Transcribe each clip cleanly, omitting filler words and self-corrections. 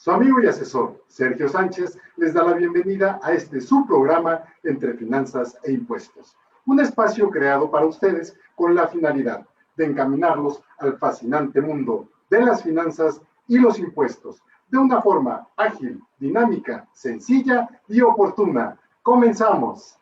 Su amigo y asesor, Sergio Sánchez, les da la bienvenida a este su programa Entre Finanzas e Impuestos, un espacio creado para ustedes con la finalidad de encaminarlos al fascinante mundo de las finanzas y los impuestos, de una forma ágil, dinámica, sencilla y oportuna. ¡Comenzamos!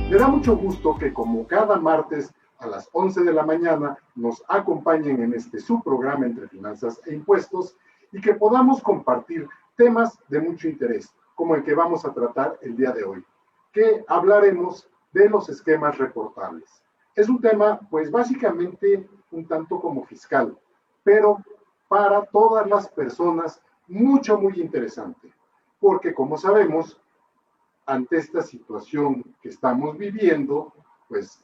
Me da mucho gusto que como cada martes a las 11 de la mañana nos acompañen en este subprograma Entre Finanzas e Impuestos y que podamos compartir temas de mucho interés, como el que vamos a tratar el día de hoy, que hablaremos de los esquemas reportables. Es un tema, pues básicamente un tanto como fiscal, pero para todas las personas muy interesante, porque como sabemos, ante esta situación que estamos viviendo, pues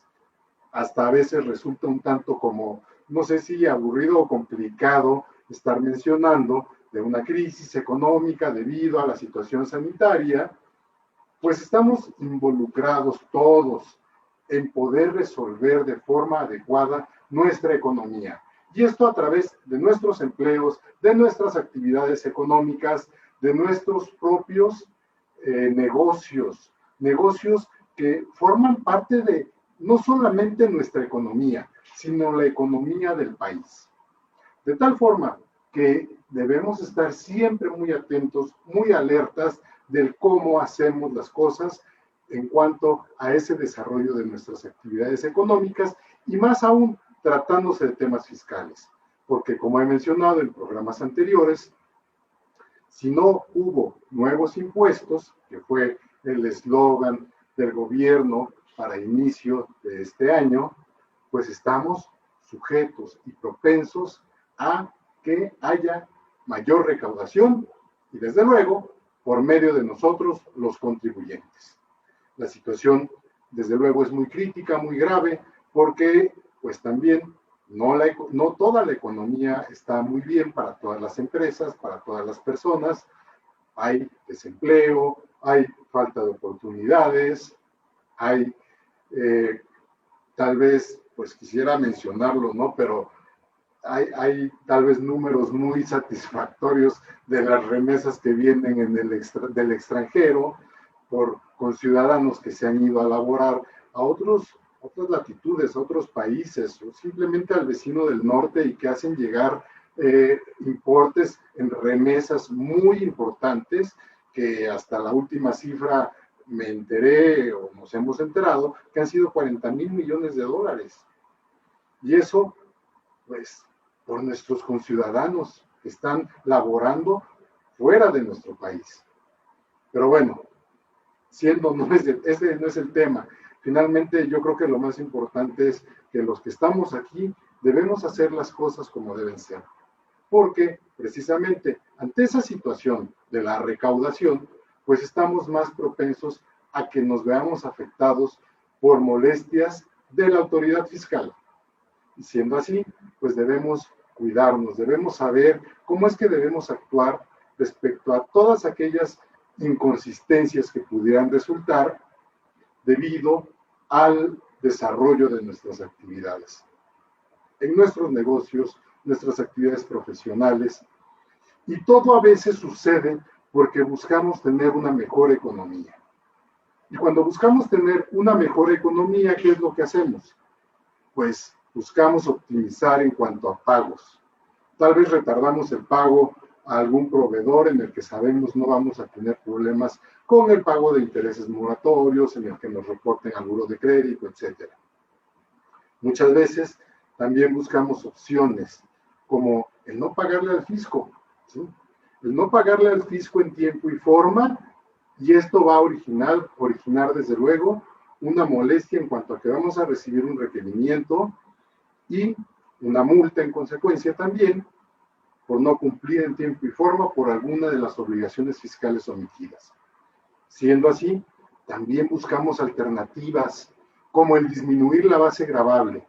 hasta a veces resulta un tanto como, no sé si aburrido o complicado estar mencionando de una crisis económica debido a la situación sanitaria, pues estamos involucrados todos en poder resolver de forma adecuada nuestra economía. Y esto a través de nuestros empleos, de nuestras actividades económicas, de nuestros propios negocios que forman parte de no solamente nuestra economía, sino la economía del país. De tal forma que debemos estar siempre muy atentos, muy alertas del cómo hacemos las cosas en cuanto a ese desarrollo de nuestras actividades económicas y más aún tratándose de temas fiscales. Porque como he mencionado en programas anteriores, si no hubo nuevos impuestos, que fue el eslogan del gobierno para inicio de este año, pues estamos sujetos y propensos a que haya mayor recaudación y desde luego por medio de nosotros los contribuyentes. La situación desde luego es muy crítica, muy grave, porque pues también no toda la economía está muy bien para todas las empresas, para todas las personas. Hay desempleo, hay falta de oportunidades, hay tal vez, pues quisiera mencionarlo, ¿no? Pero hay tal vez números muy satisfactorios de las remesas que vienen del extranjero por conciudadanos que se han ido a laborar a otras latitudes, a otros países, o simplemente al vecino del norte y que hacen llegar importes en remesas muy importantes, que hasta la última cifra me enteré o nos hemos enterado que han sido 40,000 millones de dólares. Y eso, pues, por nuestros conciudadanos que están laborando fuera de nuestro país. Pero bueno, ese no es el tema. Finalmente, yo creo que lo más importante es que los que estamos aquí debemos hacer las cosas como deben ser. Porque, precisamente, ante esa situación de la recaudación, pues estamos más propensos a que nos veamos afectados por molestias de la autoridad fiscal. Y siendo así, pues debemos cuidarnos, debemos saber cómo es que debemos actuar respecto a todas aquellas inconsistencias que pudieran resultar debido al desarrollo de nuestras actividades. En nuestros negocios, nuestras actividades profesionales, y todo a veces sucede porque buscamos tener una mejor economía. Y cuando buscamos tener una mejor economía, ¿qué es lo que hacemos? Pues buscamos optimizar en cuanto a pagos. Tal vez retardamos el pago a algún proveedor en el que sabemos no vamos a tener problemas con el pago de intereses moratorios, en el que nos reporten al buró de crédito, etc. Muchas veces también buscamos opciones como el no pagarle al fisco, ¿sí? El no pagarle al fisco en tiempo y forma, y esto va a originar desde luego una molestia en cuanto a que vamos a recibir un requerimiento y una multa en consecuencia también por no cumplir en tiempo y forma por alguna de las obligaciones fiscales omitidas. Siendo así, también buscamos alternativas como el disminuir la base gravable,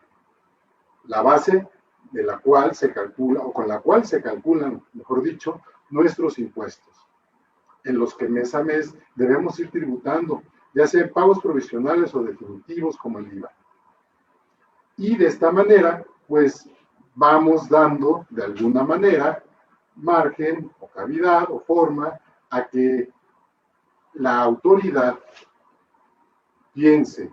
la base de la cual se calcula, o con la cual se calculan, mejor dicho, nuestros impuestos, en los que mes a mes debemos ir tributando, ya sea en pagos provisionales o definitivos como el IVA. Y de esta manera, pues vamos dando de alguna manera margen o cavidad o forma a que la autoridad piense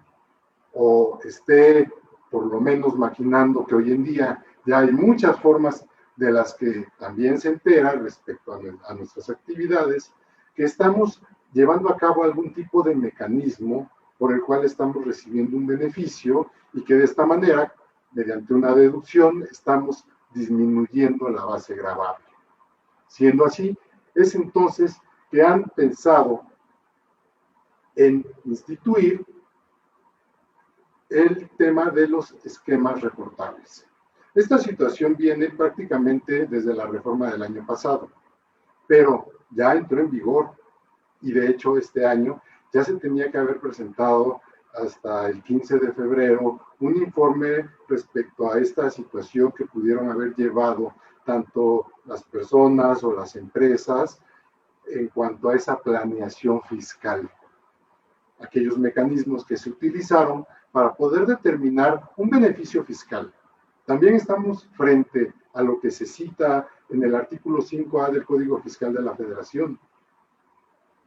o esté por lo menos maquinando que hoy en día ya hay muchas formas de las que también se entera respecto a nuestras actividades, que estamos llevando a cabo algún tipo de mecanismo por el cual estamos recibiendo un beneficio y que de esta manera, mediante una deducción, estamos disminuyendo la base gravable. Siendo así, es entonces que han pensado en instituir el tema de los esquemas reportables. Esta situación viene prácticamente desde la reforma del año pasado, pero ya entró en vigor y de hecho este año ya se tenía que haber presentado hasta el 15 de febrero un informe respecto a esta situación que pudieron haber llevado tanto las personas o las empresas en cuanto a esa planeación fiscal. Aquellos mecanismos que se utilizaron para poder determinar un beneficio fiscal. También estamos frente a lo que se cita en el artículo 5A del Código Fiscal de la Federación.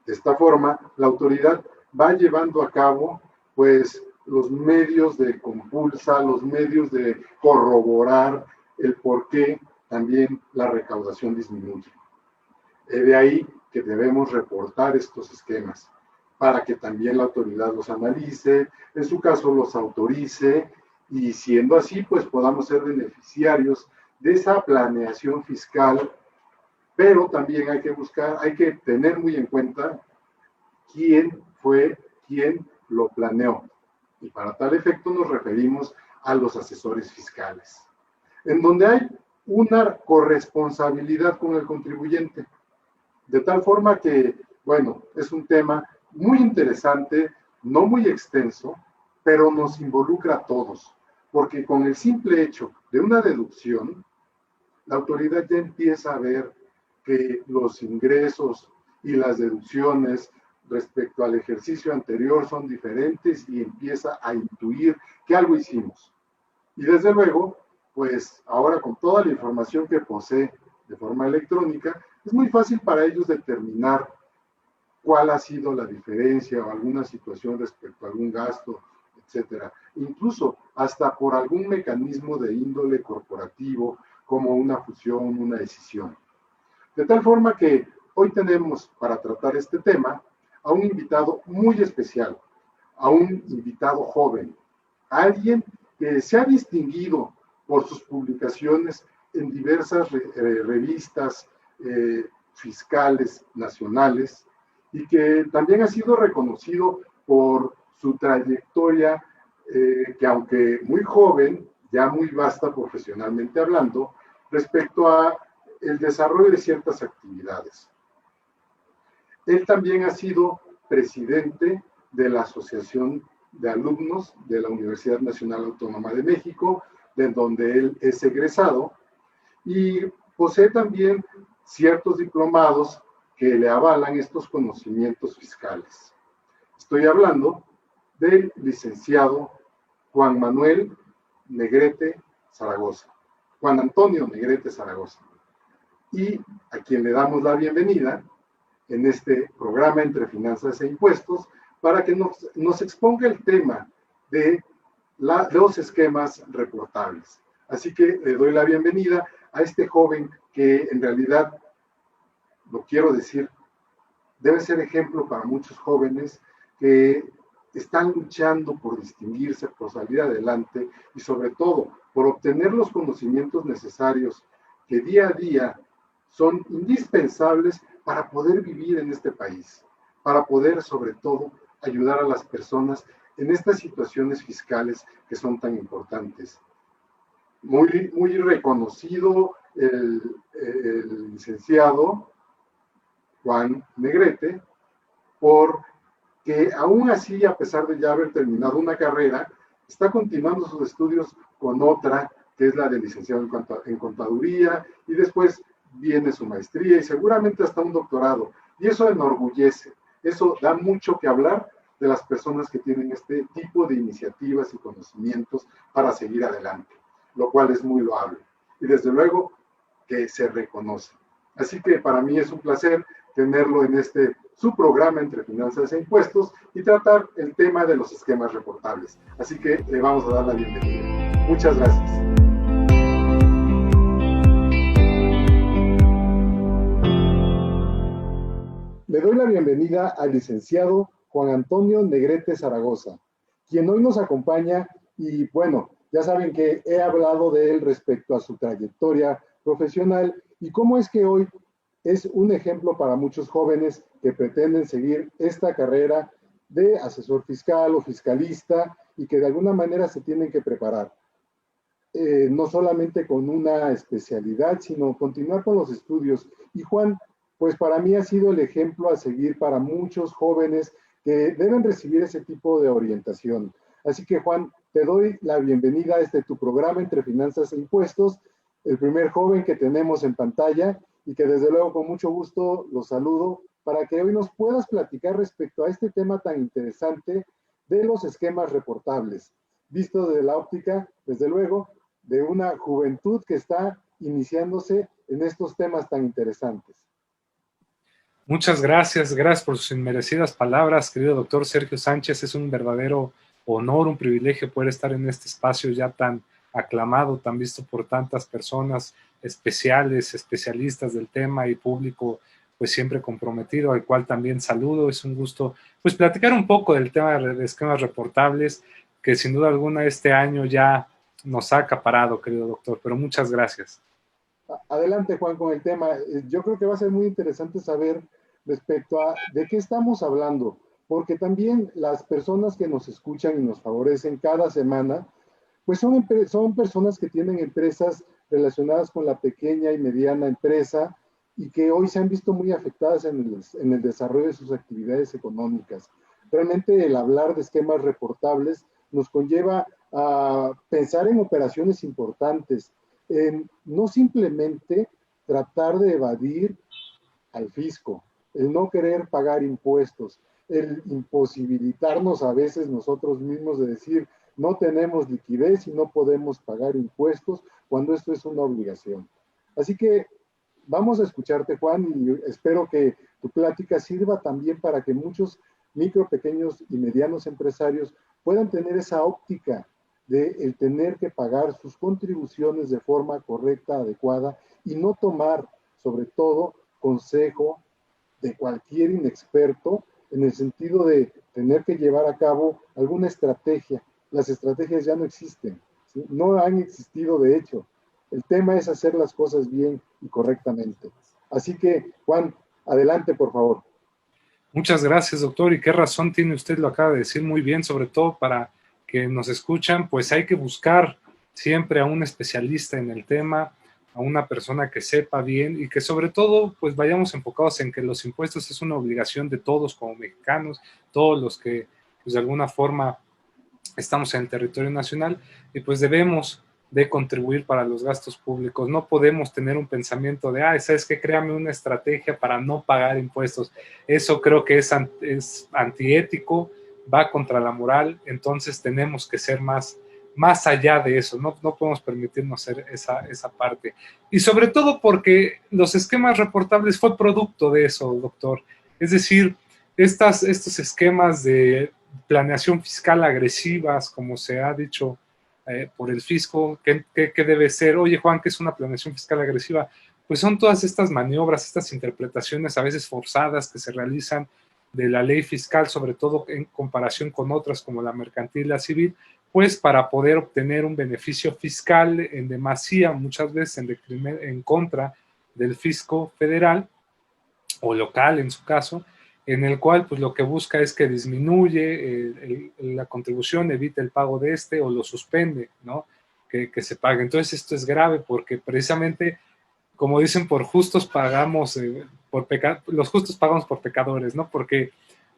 De esta forma, la autoridad va llevando a cabo, pues, los medios de compulsa, los medios de corroborar el por qué también la recaudación disminuye. De ahí que debemos reportar estos esquemas para que también la autoridad los analice, en su caso los autorice, y siendo así, pues podamos ser beneficiarios de esa planeación fiscal, pero también hay que tener muy en cuenta quién fue quien lo planeó. Y para tal efecto nos referimos a los asesores fiscales, en donde hay una corresponsabilidad con el contribuyente, de tal forma que, bueno, es un tema muy interesante, no muy extenso, pero nos involucra a todos, porque con el simple hecho de una deducción, la autoridad ya empieza a ver que los ingresos y las deducciones respecto al ejercicio anterior son diferentes y empieza a intuir que algo hicimos. Y desde luego, pues ahora con toda la información que posee de forma electrónica, es muy fácil para ellos determinar cuál ha sido la diferencia o alguna situación respecto a algún gasto, etcétera. Incluso hasta por algún mecanismo de índole corporativo, como una fusión, una decisión. De tal forma que hoy tenemos para tratar este tema a un invitado muy especial, a un invitado joven, a alguien que se ha distinguido por sus publicaciones en diversas revistas fiscales nacionales y que también ha sido reconocido por su trayectoria, que aunque muy joven, ya muy vasta profesionalmente hablando, respecto a el desarrollo de ciertas actividades. Él también ha sido presidente de la Asociación de Alumnos de la Universidad Nacional Autónoma de México, de donde él es egresado, y posee también ciertos diplomados que le avalan estos conocimientos fiscales. Estoy hablando del licenciado Juan Manuel Negrete Zaragoza, Juan Antonio Negrete Zaragoza, y a quien le damos la bienvenida en este programa Entre Finanzas e Impuestos para que nos exponga el tema de los esquemas reportables. Así que le doy la bienvenida a este joven que en realidad, lo quiero decir, debe ser ejemplo para muchos jóvenes que están luchando por distinguirse, por salir adelante y sobre todo por obtener los conocimientos necesarios que día a día son indispensables para poder vivir en este país, para poder sobre todo ayudar a las personas en estas situaciones fiscales que son tan importantes. Muy reconocido el licenciado Juan Negrete, porque aún así, a pesar de ya haber terminado una carrera, está continuando sus estudios con otra, que es la de licenciado en contaduría, y después viene su maestría y seguramente hasta un doctorado. Y eso enorgullece, eso da mucho que hablar de las personas que tienen este tipo de iniciativas y conocimientos para seguir adelante, lo cual es muy loable. Y desde luego que se reconoce. Así que para mí es un placer tenerlo en su programa entre finanzas e impuestos y tratar el tema de los esquemas reportables. Así que le vamos a dar la bienvenida. Muchas gracias. Le doy la bienvenida al licenciado Juan Antonio Negrete Zaragoza, quien hoy nos acompaña y bueno, ya saben que he hablado de él respecto a su trayectoria profesional y cómo es que hoy es un ejemplo para muchos jóvenes que pretenden seguir esta carrera de asesor fiscal o fiscalista y que de alguna manera se tienen que preparar. No solamente con una especialidad, sino continuar con los estudios. Y Juan, pues para mí ha sido el ejemplo a seguir para muchos jóvenes que deben recibir ese tipo de orientación. Así que Juan, te doy la bienvenida a tu programa Entre Finanzas e Impuestos, el primer joven que tenemos en pantalla y que desde luego con mucho gusto los saludo para que hoy nos puedas platicar respecto a este tema tan interesante de los esquemas reportables, visto desde la óptica, desde luego, de una juventud que está iniciándose en estos temas tan interesantes. Muchas gracias por sus inmerecidas palabras, querido doctor Sergio Sánchez. Es un verdadero honor, un privilegio poder estar en este espacio ya tan aclamado, tan visto por tantas personas especiales, especialistas del tema y público pues siempre comprometido, al cual también saludo. Es un gusto pues platicar un poco del tema de esquemas reportables, que sin duda alguna este año ya nos ha acaparado, querido doctor, pero muchas gracias. Adelante, Juan, con el tema. Yo creo que va a ser muy interesante saber respecto a de qué estamos hablando, porque también las personas que nos escuchan y nos favorecen cada semana, pues son personas que tienen empresas relacionadas con la pequeña y mediana empresa y que hoy se han visto muy afectadas en el desarrollo de sus actividades económicas. Realmente el hablar de esquemas reportables nos conlleva a pensar en operaciones importantes, en no simplemente tratar de evadir al fisco, el no querer pagar impuestos, el imposibilitarnos a veces nosotros mismos de decir no tenemos liquidez y no podemos pagar impuestos cuando esto es una obligación. Así que vamos a escucharte, Juan, y espero que tu plática sirva también para que muchos micro, pequeños y medianos empresarios puedan tener esa óptica de el tener que pagar sus contribuciones de forma correcta, adecuada, y no tomar, sobre todo, consejo de cualquier inexperto en el sentido de tener que llevar a cabo alguna estrategia. Las estrategias ya no existen, ¿sí? No han existido de hecho. El tema es hacer las cosas bien y correctamente. Así que, Juan, adelante, por favor. Muchas gracias, doctor. Y qué razón tiene usted, lo acaba de decir muy bien, sobre todo para que nos escuchan, pues hay que buscar siempre a un especialista en el tema, a una persona que sepa bien y que sobre todo pues vayamos enfocados en que los impuestos es una obligación de todos como mexicanos, todos los que pues de alguna forma estamos en el territorio nacional y pues debemos de contribuir para los gastos públicos. No podemos tener un pensamiento de, ¿sabes qué? Créame una estrategia para no pagar impuestos. Eso creo que es antiético, va contra la moral, entonces tenemos que ser más allá de eso, no podemos permitirnos hacer esa parte. Y sobre todo porque los esquemas reportables fue producto de eso, doctor. Es decir, estos esquemas de planeación fiscal agresivas, como se ha dicho por el fisco, ¿qué debe ser? Oye, Juan, ¿qué es una planeación fiscal agresiva? Pues son todas estas maniobras, estas interpretaciones a veces forzadas que se realizan de la ley fiscal, sobre todo en comparación con otras como la mercantil y la civil, pues para poder obtener un beneficio fiscal en demasía, muchas veces en contra del fisco federal o local en su caso, en el cual pues lo que busca es que disminuye la contribución, evite el pago de o lo suspende, ¿no? Que se pague. Entonces esto es grave porque precisamente como dicen, por justos pagamos, los justos pagamos por pecadores, ¿no? Porque,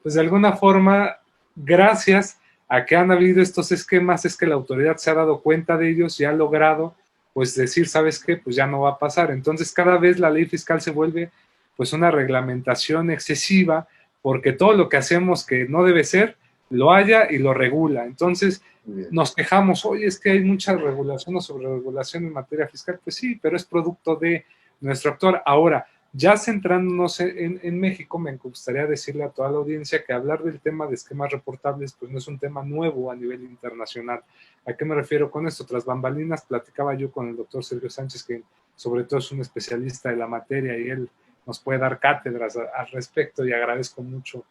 pues de alguna forma, gracias a que han habido estos esquemas, es que la autoridad se ha dado cuenta de ellos y ha logrado, pues decir, ¿sabes qué? Pues ya no va a pasar. Entonces, cada vez la ley fiscal se vuelve, pues, una reglamentación excesiva, porque todo lo que hacemos que no debe ser, lo haya y lo regula. Entonces, nos quejamos, oye, es que hay mucha regulación o sobreregulación en materia fiscal. Pues sí, pero es producto de nuestro actor. Ahora, ya centrándonos en México, me gustaría decirle a toda la audiencia que hablar del tema de esquemas reportables pues no es un tema nuevo a nivel internacional. ¿A qué me refiero con esto? Tras bambalinas platicaba yo con el doctor Sergio Sánchez, que sobre todo es un especialista de la materia y él nos puede dar cátedras al respecto, y agradezco mucho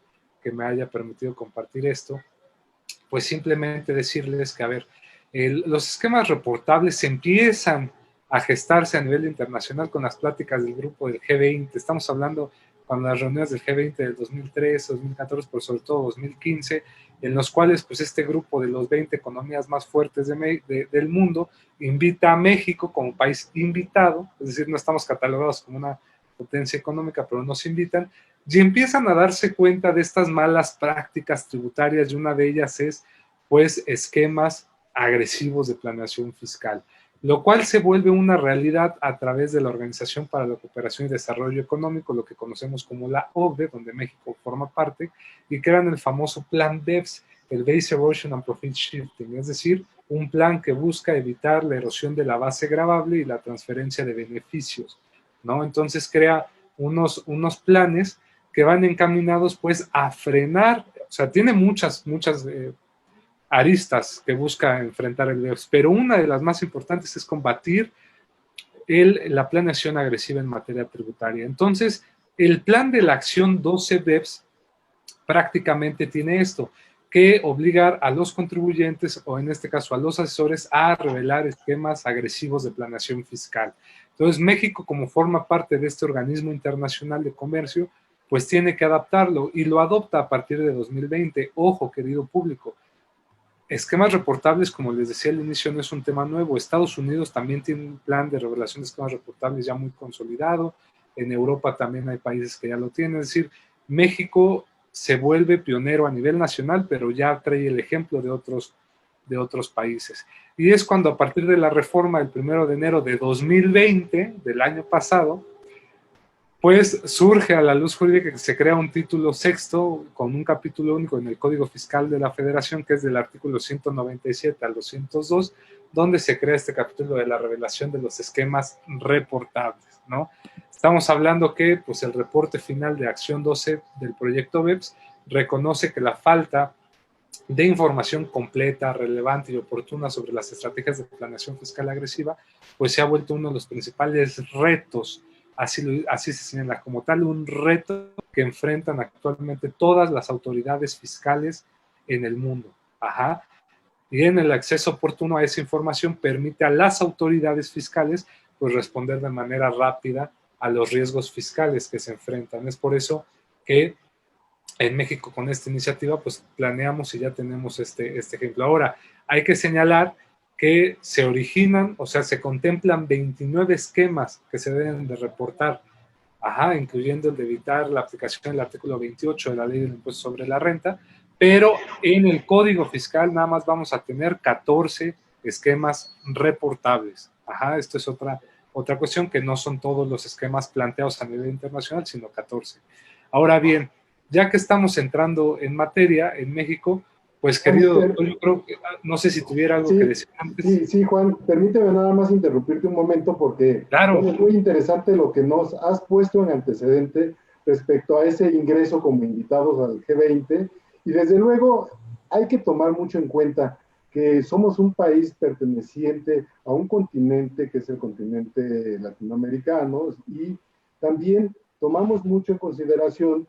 que me haya permitido compartir esto. Pues simplemente decirles que, a ver, los esquemas reportables se empiezan a gestarse a nivel internacional con las pláticas del grupo del G20. Estamos hablando con las reuniones del G20 del 2013, 2014, pero sobre todo 2015, en los cuales pues este grupo de los 20 economías más fuertes del mundo invita a México como país invitado, es decir, no estamos catalogados como una potencia económica, pero nos invitan, y empiezan a darse cuenta de estas malas prácticas tributarias, y una de ellas es, pues, esquemas agresivos de planeación fiscal, lo cual se vuelve una realidad a través de la Organización para la Cooperación y Desarrollo Económico, lo que conocemos como la OCDE, donde México forma parte, y crean el famoso Plan BEPS, el Base Erosion and Profit Shifting, es decir, un plan que busca evitar la erosión de la base gravable y la transferencia de beneficios, ¿no? Entonces crea unos planes que van encaminados pues a frenar, o sea, tiene muchas aristas que busca enfrentar el BEPS, pero una de las más importantes es combatir la planeación agresiva en materia tributaria. Entonces, el plan de la acción 12 BEPS prácticamente tiene esto, que obligar a los contribuyentes, o en este caso a los asesores, a revelar esquemas agresivos de planeación fiscal. Entonces, México, como forma parte de este organismo internacional de comercio, pues tiene que adaptarlo, y lo adopta a partir de 2020. Ojo, querido público, esquemas reportables, como les decía al inicio, no es un tema nuevo. Estados Unidos también tiene un plan de revelación de esquemas reportables ya muy consolidado. En Europa también hay países que ya lo tienen. Es decir, México se vuelve pionero a nivel nacional, pero ya trae el ejemplo de otros países. Y es cuando, a partir de la reforma del 1 de enero de 2020, del año pasado, pues surge a la luz jurídica que se crea un título sexto con un capítulo único en el Código Fiscal de la Federación, que es del artículo 197 al 202, donde se crea este capítulo de la revelación de los esquemas reportables, ¿no? Estamos hablando que pues, el reporte final de acción 12 del proyecto BEPS reconoce que la falta de información completa, relevante y oportuna sobre las estrategias de planeación fiscal agresiva, pues se ha vuelto uno de los principales retos, así se señala como tal, un reto que enfrentan actualmente todas las autoridades fiscales en el mundo. Ajá. Y en el acceso oportuno a esa información permite a las autoridades fiscales pues responder de manera rápida a los riesgos fiscales que se enfrentan. Es por eso que en México, con esta iniciativa, pues planeamos y ya tenemos este ejemplo. Ahora, hay que señalar que se originan, o sea, se contemplan 29 esquemas que se deben de reportar, incluyendo el de evitar la aplicación del artículo 28 de la Ley del Impuesto sobre la Renta, pero en el Código Fiscal nada más vamos a tener 14 esquemas reportables. Esto es otra cuestión, que no son todos los esquemas planteados a nivel internacional, sino 14. Ahora bien, ya que estamos entrando en materia en México, pues querido doctor, yo creo que, no sé si tuviera algo que decir antes. Sí, Juan, permíteme nada más interrumpirte un momento porque Claro. es muy interesante lo que nos has puesto en antecedente respecto a ese ingreso como invitados al G20, y desde luego hay que tomar mucho en cuenta que somos un país perteneciente a un continente que es el continente latinoamericano, y también tomamos mucho en consideración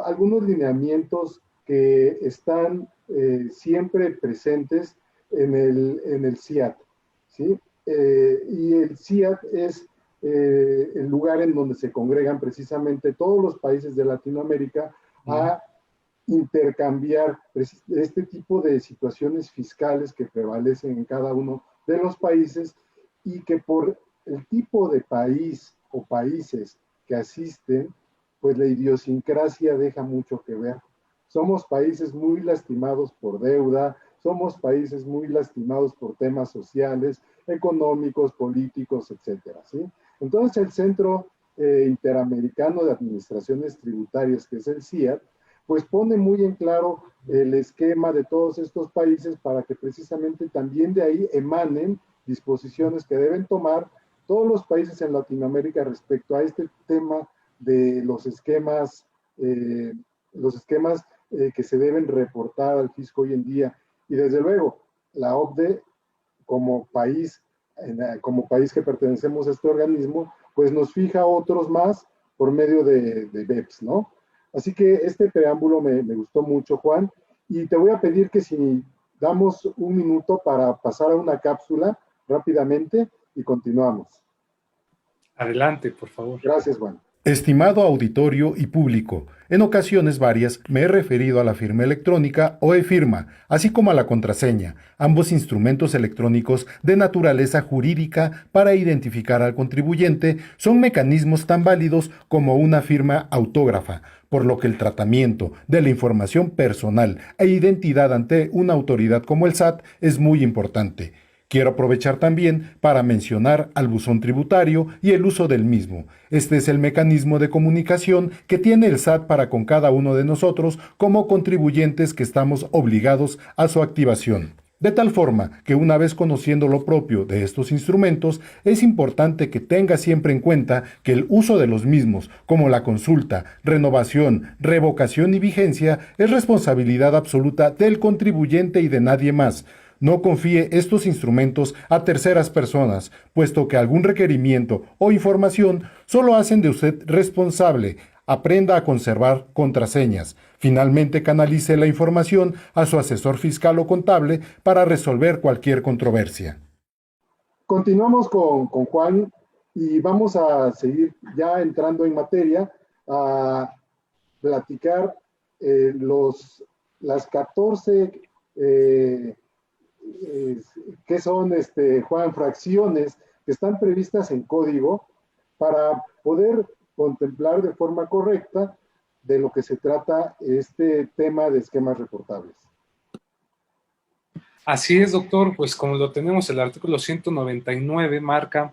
algunos lineamientos que están siempre presentes en el CIAT, ¿sí? Y el CIAT es el lugar en donde se congregan precisamente todos los países de Latinoamérica a intercambiar este tipo de situaciones fiscales que prevalecen en cada uno de los países, y que por el tipo de país o países que asisten, pues la idiosincrasia deja mucho que ver. Somos países muy lastimados por deuda, somos países muy lastimados por temas sociales, económicos, políticos, etcétera, ¿sí? Entonces el Centro Interamericano de Administraciones Tributarias, que es el CIAT, pues pone muy en claro el esquema de todos estos países para que precisamente también de ahí emanen disposiciones que deben tomar todos los países en Latinoamérica respecto a este tema de los esquemas que se deben reportar al fisco hoy en día. Y desde luego, la OCDE, como país, como país que pertenecemos a este organismo, pues nos fija otros más por medio de BEPS, ¿no? Así que este preámbulo me gustó mucho, Juan, y te voy a pedir que si damos un minuto para pasar a una cápsula rápidamente y continuamos. Adelante, por favor. Gracias, Juan. Estimado auditorio y público, en ocasiones varias me he referido a la firma electrónica o e-firma, así como a la contraseña, ambos instrumentos electrónicos de naturaleza jurídica para identificar al contribuyente son mecanismos tan válidos como una firma autógrafa, por lo que el tratamiento de la información personal e identidad ante una autoridad como el SAT es muy importante. Quiero aprovechar también para mencionar al buzón tributario y el uso del mismo. Este es el mecanismo de comunicación que tiene el SAT para con cada uno de nosotros como contribuyentes que estamos obligados a su activación. De tal forma que una vez conociendo lo propio de estos instrumentos, es importante que tenga siempre en cuenta que el uso de los mismos, como la consulta, renovación, revocación y vigencia, es responsabilidad absoluta del contribuyente y de nadie más. No confíe estos instrumentos a terceras personas, puesto que algún requerimiento o información solo hacen de usted responsable. Aprenda a conservar contraseñas. Finalmente, canalice la información a su asesor fiscal o contable para resolver cualquier controversia. Continuamos con Juan y vamos a seguir ya entrando en materia a platicar las 14 que son, Juan, fracciones que están previstas en código para poder contemplar de forma correcta de lo que se trata este tema de esquemas reportables. Así es, doctor, pues como lo tenemos, el artículo 199 marca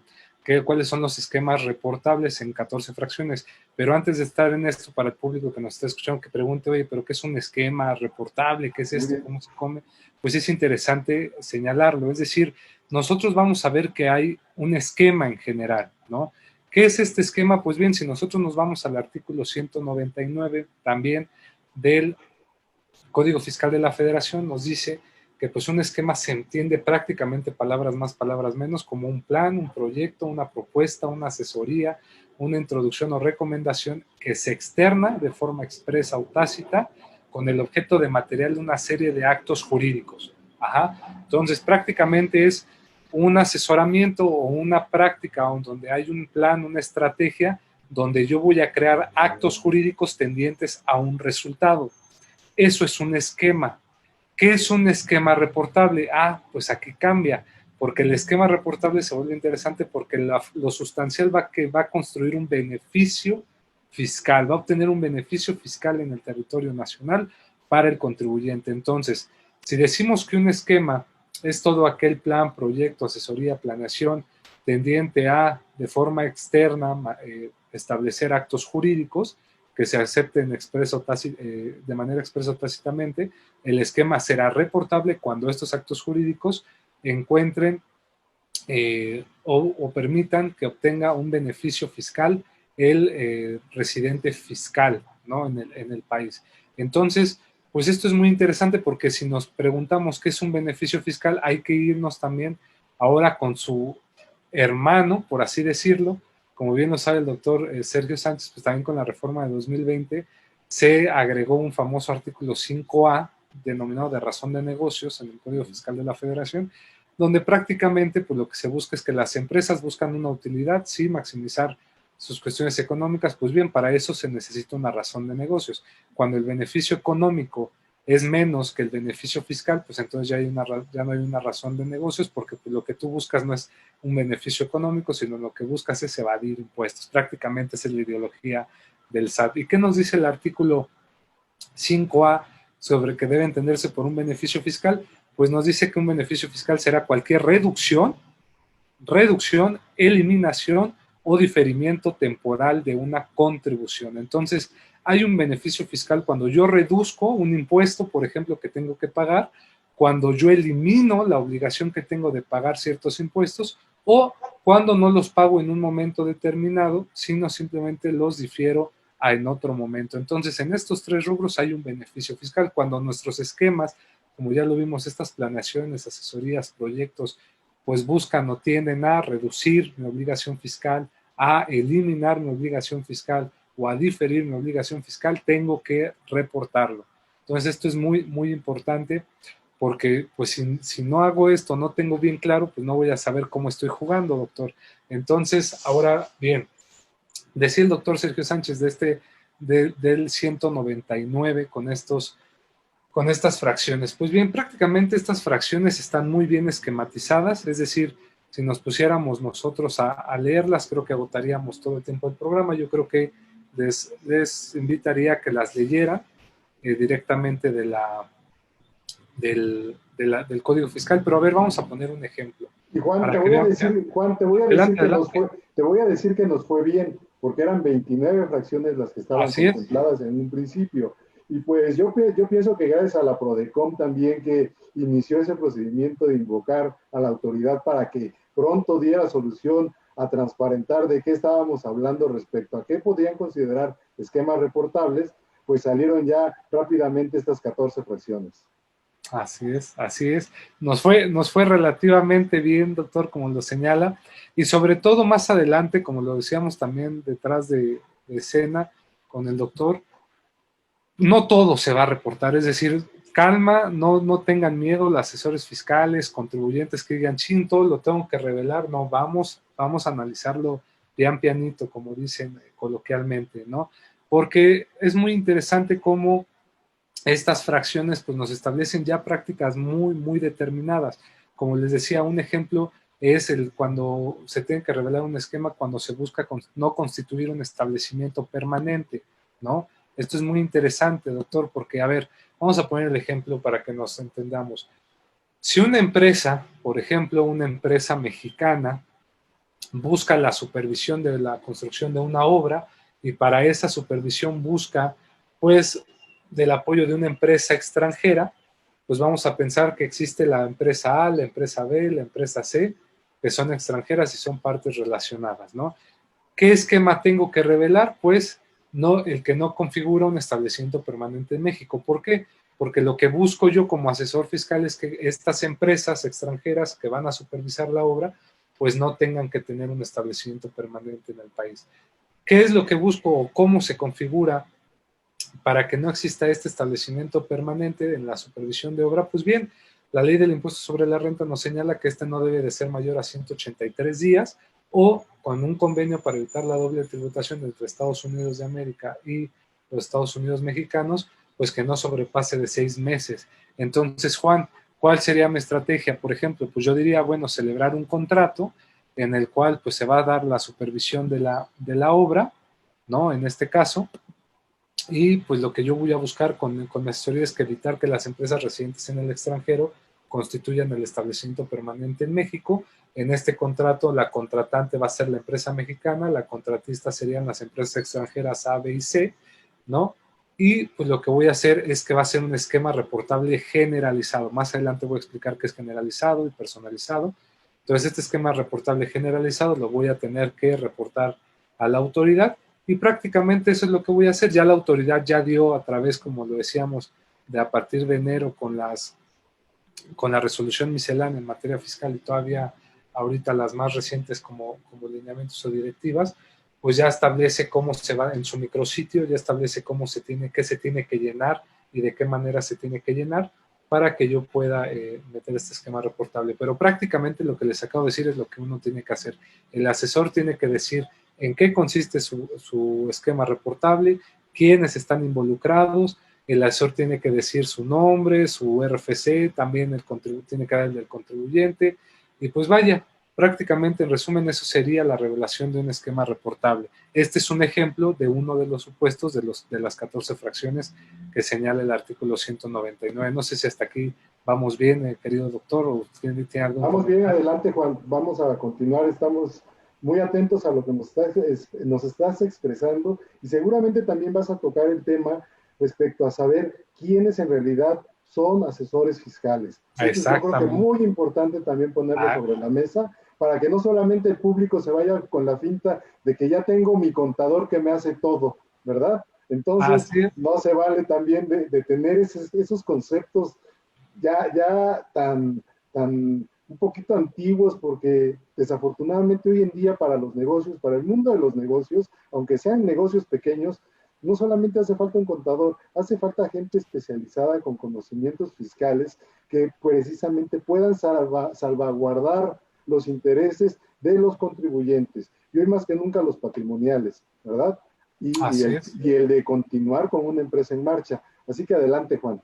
cuáles son los esquemas reportables en 14 fracciones, pero antes de estar en esto, para el público que nos está escuchando, que pregunte, oye, ¿pero qué es un esquema reportable? ¿Qué es esto? ¿Cómo se come? Pues es interesante señalarlo, es decir, nosotros vamos a ver que hay un esquema en general, ¿no? ¿Qué es este esquema? Pues bien, si nosotros nos vamos al artículo 199 también del Código Fiscal de la Federación, nos dice que pues un esquema se entiende prácticamente palabras más, palabras menos, como un plan, un proyecto, una propuesta, una asesoría, una introducción o recomendación que se externa de forma expresa o tácita con el objeto de material de una serie de actos jurídicos. Ajá. Entonces, prácticamente es un asesoramiento o una práctica donde hay un plan, una estrategia, donde yo voy a crear actos jurídicos tendientes a un resultado. Eso es un esquema. ¿Qué es un esquema reportable? Ah, pues aquí cambia, porque el esquema reportable se vuelve interesante porque lo sustancial va a construir un beneficio fiscal, va a obtener un beneficio fiscal en el territorio nacional para el contribuyente. Entonces, si decimos que un esquema es todo aquel plan, proyecto, asesoría, planeación tendiente a, de forma externa, establecer actos jurídicos que se acepten de manera expresa o tácitamente, el esquema será reportable cuando estos actos jurídicos encuentren o permitan que obtenga un beneficio fiscal el residente fiscal, ¿no? en el país. Entonces, pues esto es muy interesante porque si nos preguntamos qué es un beneficio fiscal, hay que irnos también ahora con su hermano, por así decirlo. Como bien lo sabe el doctor Sergio Sánchez, pues también con la reforma de 2020 se agregó un famoso artículo 5A, denominado de razón de negocios en el Código Fiscal de la Federación, donde prácticamente pues lo que se busca es que las empresas buscan una utilidad, sí, maximizar sus cuestiones económicas, pues bien, para eso se necesita una razón de negocios. Cuando el beneficio económico es menos que el beneficio fiscal, pues entonces ya no hay una razón de negocios, porque pues, lo que tú buscas no es un beneficio económico, sino lo que buscas es evadir impuestos. Prácticamente esa es la ideología del SAT. ¿Y qué nos dice el artículo 5A sobre que debe entenderse por un beneficio fiscal? Pues nos dice que un beneficio fiscal será cualquier reducción, eliminación o diferimiento temporal de una contribución. Entonces, hay un beneficio fiscal cuando yo reduzco un impuesto, por ejemplo, que tengo que pagar, cuando yo elimino la obligación que tengo de pagar ciertos impuestos, o cuando no los pago en un momento determinado, sino simplemente los difiero en otro momento. Entonces, en estos tres rubros hay un beneficio fiscal. Cuando nuestros esquemas, como ya lo vimos, estas planeaciones, asesorías, proyectos, pues buscan o tienden a reducir mi obligación fiscal, a eliminar mi obligación fiscal o a diferir mi obligación fiscal, tengo que reportarlo. Entonces esto es muy, muy importante porque pues si no hago esto, no tengo bien claro, pues no voy a saber cómo estoy jugando, doctor. Entonces, ahora bien, decía el doctor Sergio Sánchez del 199 con estas fracciones. Pues bien, prácticamente estas fracciones están muy bien esquematizadas, es decir, si nos pusiéramos nosotros a leerlas, creo que agotaríamos todo el tiempo del programa. Yo creo que les invitaría a que las leyeran directamente del Código Fiscal, pero a ver, vamos a poner un ejemplo. Y Juan, te voy a decir que nos fue bien, porque eran 29 fracciones las que estaban contempladas en un principio. Y pues yo pienso que gracias a la PRODECON también, que inició ese procedimiento de invocar a la autoridad para que pronto diera solución a transparentar de qué estábamos hablando respecto a qué podían considerar esquemas reportables, pues salieron ya rápidamente estas 14 fracciones. Así es, así es. Nos fue relativamente bien, doctor, como lo señala, y sobre todo más adelante, como lo decíamos también detrás de escena con el doctor, no todo se va a reportar, es decir, calma, no tengan miedo los asesores fiscales, contribuyentes que digan, chin, todo lo tengo que revelar, no, vamos a analizarlo pian pianito, como dicen coloquialmente, ¿no? Porque es muy interesante cómo estas fracciones pues nos establecen ya prácticas muy, muy determinadas. Como les decía, un ejemplo es cuando se tiene que revelar un esquema cuando se busca no constituir un establecimiento permanente, ¿no? Esto es muy interesante, doctor, porque, a ver, vamos a poner el ejemplo para que nos entendamos. Si una empresa, por ejemplo, una empresa mexicana, busca la supervisión de la construcción de una obra y para esa supervisión busca, pues, del apoyo de una empresa extranjera, pues vamos a pensar que existe la empresa A, la empresa B, la empresa C, que son extranjeras y son partes relacionadas, ¿no? ¿Qué esquema tengo que revelar? Pues no, el que no configura un establecimiento permanente en México. ¿Por qué? Porque lo que busco yo como asesor fiscal es que estas empresas extranjeras que van a supervisar la obra, pues no tengan que tener un establecimiento permanente en el país. ¿Qué es lo que busco o cómo se configura para que no exista este establecimiento permanente en la supervisión de obra? Pues bien, la ley del impuesto sobre la renta nos señala que este no debe de ser mayor a 183 días o con un convenio para evitar la doble tributación entre Estados Unidos de América y los Estados Unidos mexicanos, pues que no sobrepase de 6 meses. Entonces, Juan, ¿cuál sería mi estrategia? Por ejemplo, pues yo diría, bueno, celebrar un contrato en el cual pues se va a dar la supervisión de la obra, ¿no? En este caso, y pues lo que yo voy a buscar con mi asesoría es que evitar que las empresas residentes en el extranjero constituyan el establecimiento permanente en México. En este contrato, la contratante va a ser la empresa mexicana, la contratista serían las empresas extranjeras A, B y C, ¿no? Y pues lo que voy a hacer es que va a ser un esquema reportable generalizado. Más adelante voy a explicar qué es generalizado y personalizado. Entonces, este esquema reportable generalizado lo voy a tener que reportar a la autoridad y prácticamente eso es lo que voy a hacer. Ya la autoridad ya dio a través, como lo decíamos, de a partir de enero con la resolución miscelánea en materia fiscal y todavía ahorita las más recientes como lineamientos o directivas, pues ya establece cómo se va en su micrositio, ya establece qué se tiene que llenar y de qué manera se tiene que llenar para que yo pueda meter este esquema reportable. Pero prácticamente lo que les acabo de decir es lo que uno tiene que hacer. El asesor tiene que decir en qué consiste su esquema reportable, quiénes están involucrados, el asesor tiene que decir su nombre, su RFC, también tiene que darle el contribuyente, y pues vaya, prácticamente en resumen eso sería la revelación de un esquema reportable. Este es un ejemplo de uno de los supuestos de las 14 fracciones que señala el artículo 199. No sé si hasta aquí vamos bien, querido doctor, o tiene algún Vamos bien, comentario. adelante Juan, vamos a continuar, estamos muy atentos a lo que nos estás expresando y seguramente también vas a tocar el tema respecto a saber quiénes en realidad son asesores fiscales. Eso es, yo creo que Exactamente. muy importante también ponerlo sobre la mesa para que no solamente el público se vaya con la finta de que ya tengo mi contador que me hace todo, ¿verdad? Entonces, Así es. no se vale también de tener esos conceptos ya tan un poquito antiguos, porque desafortunadamente hoy en día para los negocios, para el mundo de los negocios, aunque sean negocios pequeños, no solamente hace falta un contador, hace falta gente especializada con conocimientos fiscales que precisamente puedan salvaguardar los intereses de los contribuyentes y hoy más que nunca los patrimoniales, ¿verdad? Así es. Y el de continuar con una empresa en marcha. Así que adelante, Juan.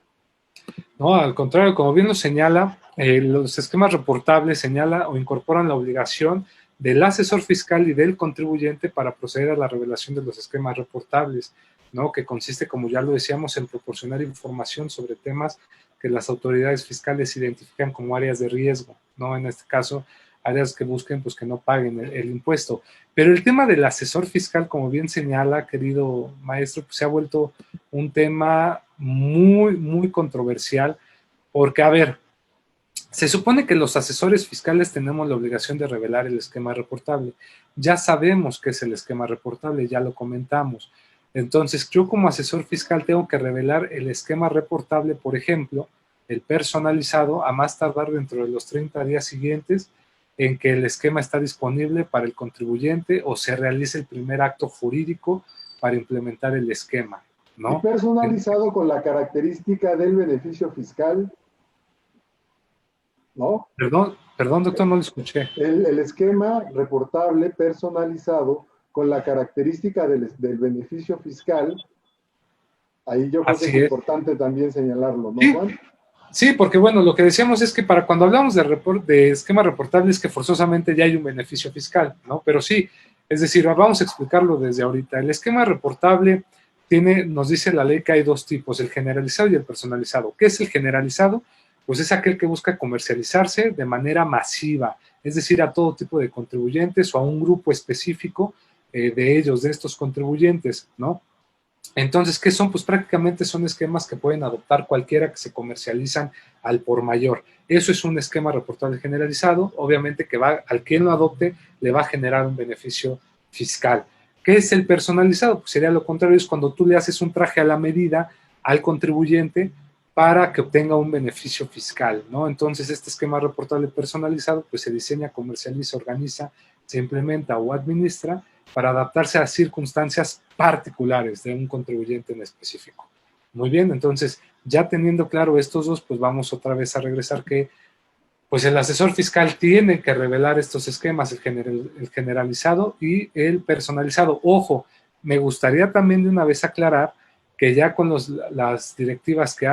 No, al contrario, como bien lo señala, los esquemas reportables señala o incorporan la obligación del asesor fiscal y del contribuyente para proceder a la revelación de los esquemas reportables, ¿no? Que consiste, como ya lo decíamos, en proporcionar información sobre temas que las autoridades fiscales identifican como áreas de riesgo, ¿no? En este caso, áreas que busquen pues que no paguen el impuesto. Pero el tema del asesor fiscal, como bien señala, querido maestro, pues se ha vuelto un tema muy, muy controversial, porque, a ver, se supone que los asesores fiscales tenemos la obligación de revelar el esquema reportable. Ya sabemos qué es el esquema reportable, ya lo comentamos. Entonces, yo como asesor fiscal tengo que revelar el esquema reportable, por ejemplo, el personalizado, a más tardar dentro de los 30 días siguientes en que el esquema está disponible para el contribuyente o se realice el primer acto jurídico para implementar el esquema, Y ¿no? personalizado con la característica del beneficio fiscal, ¿no? Perdón, doctor, no lo escuché. El esquema reportable personalizado con la característica del beneficio fiscal, ahí yo creo que es Así es. importante también señalarlo, ¿no, Sí, Juan? sí, porque bueno, lo que decíamos es que para cuando hablamos de esquema reportable es que forzosamente ya hay un beneficio fiscal, ¿no? Pero sí, es decir, vamos a explicarlo desde ahorita. El esquema reportable nos dice la ley que hay dos tipos, el generalizado y el personalizado. ¿Qué es el generalizado? Pues es aquel que busca comercializarse de manera masiva, es decir, a todo tipo de contribuyentes o a un grupo específico de ellos, de estos contribuyentes, ¿no? Entonces, ¿qué son? Pues prácticamente son esquemas que pueden adoptar cualquiera que se comercializan al por mayor. Eso es un esquema reportable generalizado, obviamente que al quien lo adopte le va a generar un beneficio fiscal. ¿Qué es el personalizado? Pues sería lo contrario, es cuando tú le haces un traje a la medida al contribuyente para que obtenga un beneficio fiscal, ¿no? Entonces, este esquema reportable personalizado pues se diseña, comercializa, organiza, se implementa o administra para adaptarse a circunstancias particulares de un contribuyente en específico. Muy bien, entonces ya teniendo claro estos dos, pues vamos otra vez a regresar que pues el asesor fiscal tiene que revelar estos esquemas, el generalizado y el personalizado. Ojo, me gustaría también de una vez aclarar que ya con las directivas que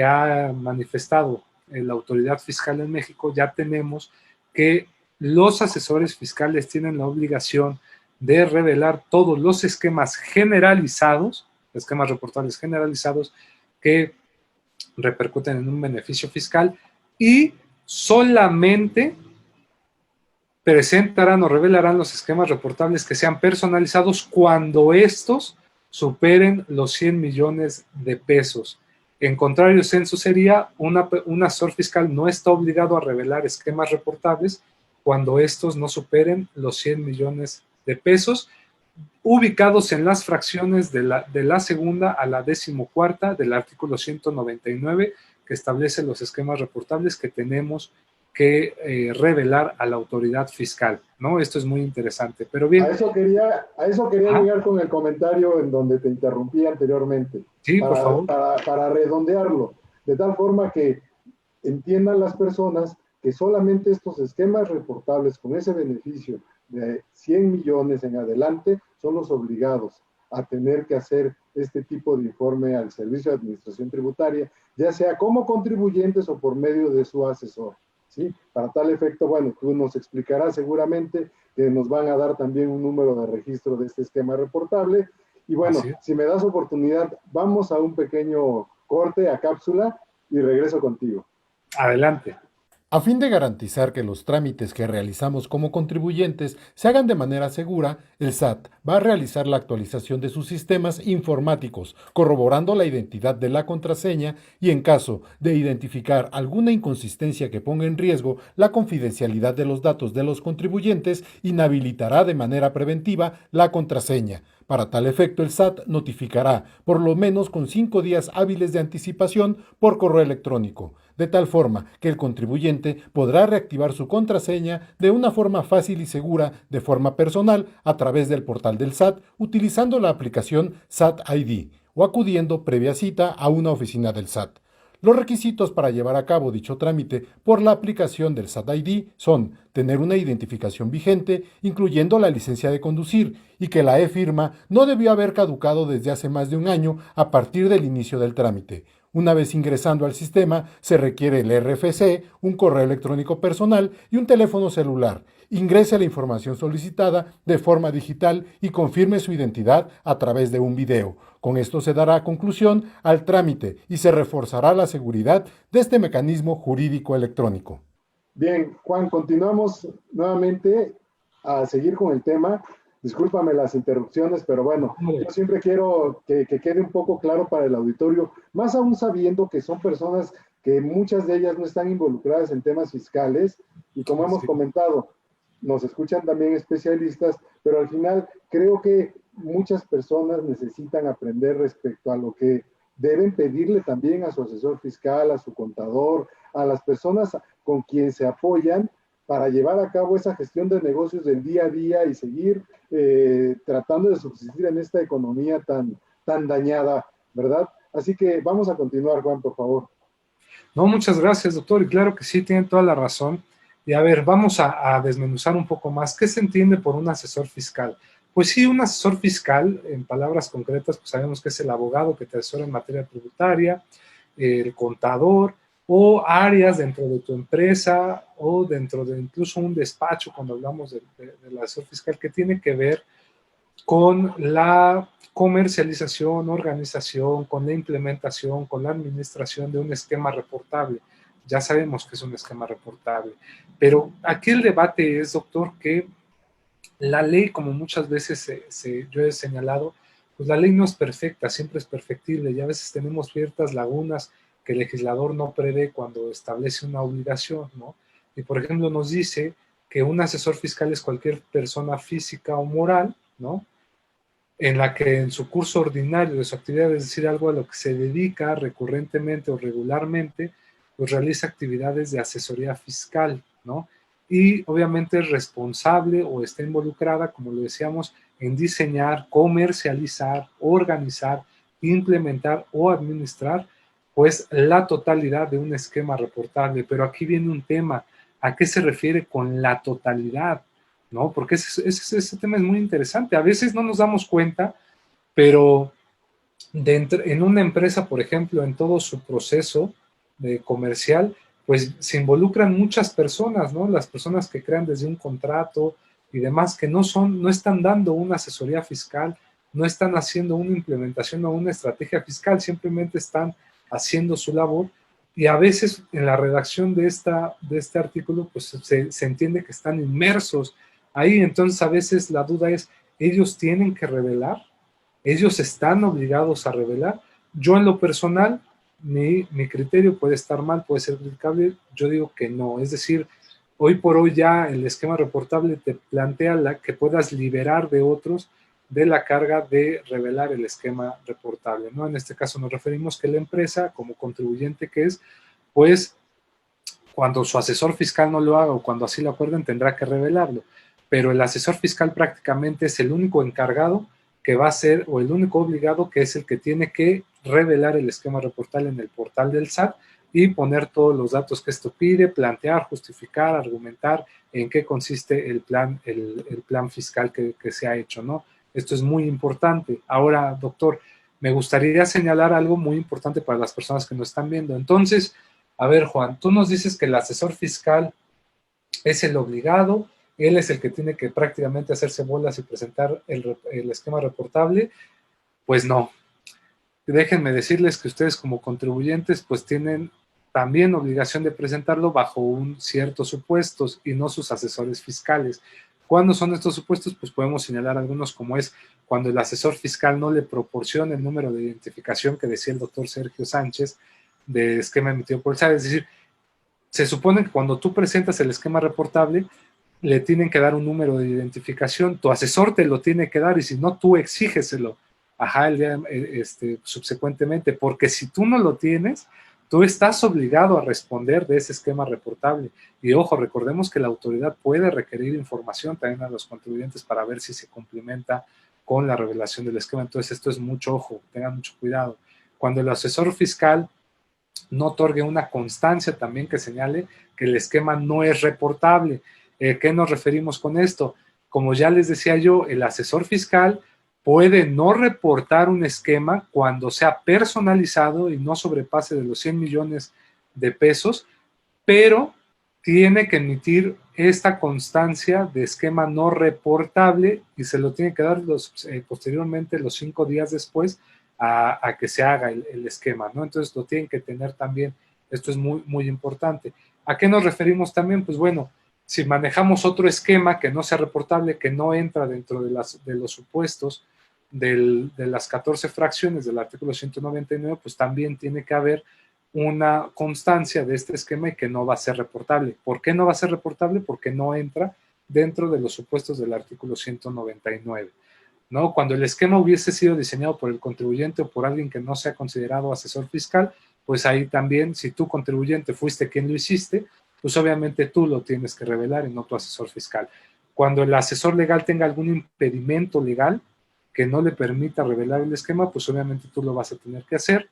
ha manifestado la autoridad fiscal en México, ya tenemos que los asesores fiscales tienen la obligación de revelar todos los esquemas generalizados, esquemas reportables generalizados que repercuten en un beneficio fiscal y solamente presentarán o revelarán los esquemas reportables que sean personalizados cuando estos superen los 100 millones de pesos. En contrario censo sería, un asesor fiscal no está obligado a revelar esquemas reportables cuando estos no superen los 100 millones de pesos, ubicados en las fracciones de la segunda a la 14ª del artículo 199, que establece los esquemas reportables que tenemos que revelar a la autoridad fiscal, ¿no? Esto es muy interesante, pero bien. A eso quería llegar con el comentario en donde te interrumpí anteriormente, Sí, por favor. para redondearlo, de tal forma que entiendan las personas que solamente estos esquemas reportables con ese beneficio de 100 millones en adelante son los obligados a tener que hacer este tipo de informe al Servicio de Administración Tributaria, ya sea como contribuyentes o por medio de su asesor. ¿Sí? Para tal efecto, bueno, tú nos explicarás seguramente que nos van a dar también un número de registro de este esquema reportable. Y bueno, si me das oportunidad, vamos a un pequeño corte a cápsula y regreso contigo. Adelante. A fin de garantizar que los trámites que realizamos como contribuyentes se hagan de manera segura, el SAT va a realizar la actualización de sus sistemas informáticos, corroborando la identidad de la contraseña y en caso de identificar alguna inconsistencia que ponga en riesgo la confidencialidad de los datos de los contribuyentes, inhabilitará de manera preventiva la contraseña. Para tal efecto, el SAT notificará, por lo menos con 5 días hábiles de anticipación, por correo electrónico, de tal forma que el contribuyente podrá reactivar su contraseña de una forma fácil y segura, de forma personal, a través del portal del SAT, utilizando la aplicación SAT ID o acudiendo previa cita a una oficina del SAT. Los requisitos para llevar a cabo dicho trámite por la aplicación del SAT ID son tener una identificación vigente, incluyendo la licencia de conducir, y que la e-firma no debió haber caducado desde hace más de un año a partir del inicio del trámite. Una vez ingresando al sistema, se requiere el RFC, un correo electrónico personal y un teléfono celular. Ingrese la información solicitada de forma digital y confirme su identidad a través de un video. Con esto se dará conclusión al trámite y se reforzará la seguridad de este mecanismo jurídico electrónico. Bien, Juan, continuamos nuevamente a seguir con el tema. Discúlpame las interrupciones, pero bueno, yo siempre quiero que quede un poco claro para el auditorio, más aún sabiendo que son personas que muchas de ellas no están involucradas en temas fiscales y como hemos comentado, nos escuchan también especialistas, pero al final creo que muchas personas necesitan aprender respecto a lo que deben pedirle también a su asesor fiscal, a su contador, a las personas con quien se apoyan para llevar a cabo esa gestión de negocios del día a día y seguir tratando de subsistir en esta economía tan dañada, ¿verdad? Así que vamos a continuar, Juan, por favor. No, muchas gracias, doctor, y claro que sí, tienen toda la razón. Y a ver, vamos a desmenuzar un poco más. ¿Qué se entiende por un asesor fiscal? Pues sí, un asesor fiscal, en palabras concretas, pues sabemos que es el abogado que te asesora en materia tributaria, el contador, o áreas dentro de tu empresa o dentro de incluso un despacho, cuando hablamos del asesor fiscal, que tiene que ver con la comercialización, organización, con la implementación, con la administración de un esquema reportable. Ya sabemos que es un esquema reportable, pero aquí el debate es, doctor, que la ley, como muchas veces yo he señalado, pues la ley no es perfecta, siempre es perfectible y a veces tenemos ciertas lagunas que el legislador no prevé cuando establece una obligación, ¿no? Y por ejemplo nos dice que un asesor fiscal es cualquier persona física o moral, ¿no? En la que en su curso ordinario de su actividad, es decir, algo a lo que se dedica recurrentemente o regularmente, pues realiza actividades de asesoría fiscal, ¿no? Y obviamente es responsable o está involucrada, como lo decíamos, en diseñar, comercializar, organizar, implementar o administrar pues la totalidad de un esquema reportable. Pero aquí viene un tema, ¿a qué se refiere con la totalidad? ¿No? Porque ese tema es muy interesante. A veces no nos damos cuenta, pero en una empresa, por ejemplo, en todo su proceso comercial, pues se involucran muchas personas, ¿no? Las personas que crean desde un contrato y demás, que no están dando una asesoría fiscal, no están haciendo una implementación o una estrategia fiscal, simplemente están haciendo su labor y a veces en la redacción de este artículo pues se entiende que están inmersos ahí, entonces a veces la duda es, ¿ellos tienen que revelar? ¿Ellos están obligados a revelar? Yo en lo personal, mi criterio puede estar mal, puede ser criticable, yo digo que no, es decir, hoy por hoy ya el esquema reportable te plantea que puedas liberar de otros de la carga de revelar el esquema reportable, ¿no? En este caso nos referimos que la empresa, como contribuyente que es, pues cuando su asesor fiscal no lo haga o cuando así lo acuerden, tendrá que revelarlo. Pero el asesor fiscal prácticamente es el único encargado que va a ser, o el único obligado que es el que tiene que revelar el esquema reportable en el portal del SAT y poner todos los datos que esto pide, plantear, justificar, argumentar en qué consiste el plan fiscal que se ha hecho, ¿no? Esto es muy importante. Ahora, doctor, me gustaría señalar algo muy importante para las personas que nos están viendo. Entonces, a ver, Juan, tú nos dices que el asesor fiscal es el obligado, él es el que tiene que prácticamente hacerse bolas y presentar el esquema reportable. Pues no. Déjenme decirles que ustedes como contribuyentes pues tienen también obligación de presentarlo bajo un ciertos supuestos y no sus asesores fiscales. ¿Cuándo son estos supuestos? Pues podemos señalar algunos, como es cuando el asesor fiscal no le proporciona el número de identificación que decía el doctor Sergio Sánchez de esquema emitido por el SAT. Es decir, se supone que cuando tú presentas el esquema reportable, le tienen que dar un número de identificación, tu asesor te lo tiene que dar y si no, tú exígeselo, ajá, subsecuentemente, porque si tú no lo tienes, tú estás obligado a responder de ese esquema reportable. Y ojo, recordemos que la autoridad puede requerir información también a los contribuyentes para ver si se complementa con la revelación del esquema. Entonces, esto es mucho ojo, tengan mucho cuidado. Cuando el asesor fiscal no otorgue una constancia también que señale que el esquema no es reportable. ¿Qué nos referimos con esto? Como ya les decía yo, el asesor fiscal puede no reportar un esquema cuando sea personalizado y no sobrepase de los 100 millones de pesos, pero tiene que emitir esta constancia de esquema no reportable y se lo tiene que dar posteriormente, los 5 días después, a que se haga el esquema, ¿no? Entonces lo tienen que tener también. Esto es muy, muy importante. ¿A qué nos referimos también? Pues bueno, si manejamos otro esquema que no sea reportable, que no entra dentro de los supuestos de las 14 fracciones del artículo 199, pues también tiene que haber una constancia de este esquema y que no va a ser reportable. ¿Por qué no va a ser reportable? Porque no entra dentro de los supuestos del artículo 199. ¿No? Cuando el esquema hubiese sido diseñado por el contribuyente o por alguien que no sea considerado asesor fiscal, pues ahí también, si tú contribuyente fuiste quien lo hiciste, pues obviamente tú lo tienes que revelar y no tu asesor fiscal. Cuando el asesor legal tenga algún impedimento legal que no le permita revelar el esquema, pues obviamente tú lo vas a tener que hacer.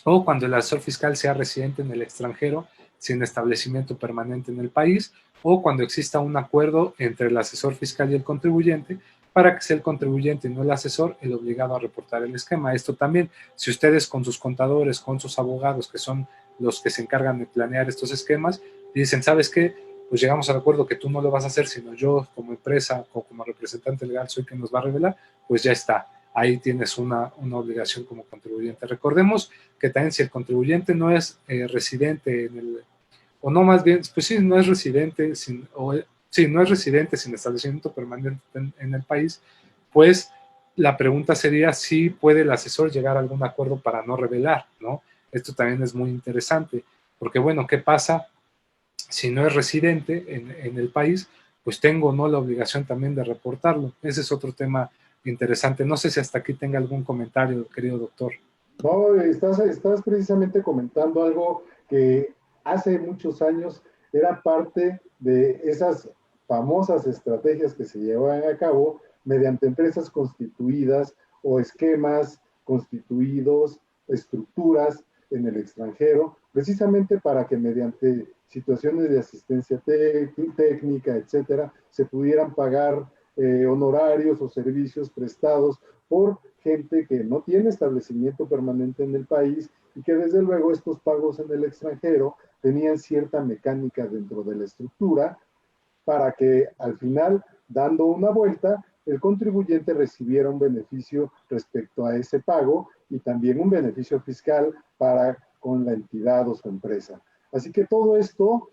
O cuando el asesor fiscal sea residente en el extranjero sin establecimiento permanente en el país, o cuando exista un acuerdo entre el asesor fiscal y el contribuyente para que sea el contribuyente y no el asesor el obligado a reportar el esquema. Esto también, si ustedes con sus contadores, con sus abogados, que son los que se encargan de planear estos esquemas, dicen, ¿sabes qué? Pues llegamos al acuerdo que tú no lo vas a hacer, sino yo como empresa o como representante legal soy quien nos va a revelar, pues ya está. Ahí tienes una obligación como contribuyente. Recordemos que también si el contribuyente no es residente en el, o no más bien, pues sí, no es residente sin, sí, no es residente sin establecimiento permanente en el país, pues la pregunta sería si puede el asesor llegar a algún acuerdo para no revelar, ¿no? Esto también es muy interesante, porque bueno, ¿qué pasa si no es residente en el país? Pues tengo o no la obligación también de reportarlo. Ese es otro tema interesante. No sé si hasta aquí tenga algún comentario, querido doctor. No, estás precisamente comentando algo que hace muchos años era parte de esas famosas estrategias que se llevaban a cabo mediante empresas constituidas o esquemas constituidos, estructuras en el extranjero, precisamente para que mediante situaciones de asistencia técnica, etcétera, se pudieran pagar honorarios o servicios prestados por gente que no tiene establecimiento permanente en el país y que desde luego estos pagos en el extranjero tenían cierta mecánica dentro de la estructura para que al final, dando una vuelta, el contribuyente recibiera un beneficio respecto a ese pago y también un beneficio fiscal para con la entidad o su empresa. Así que todo esto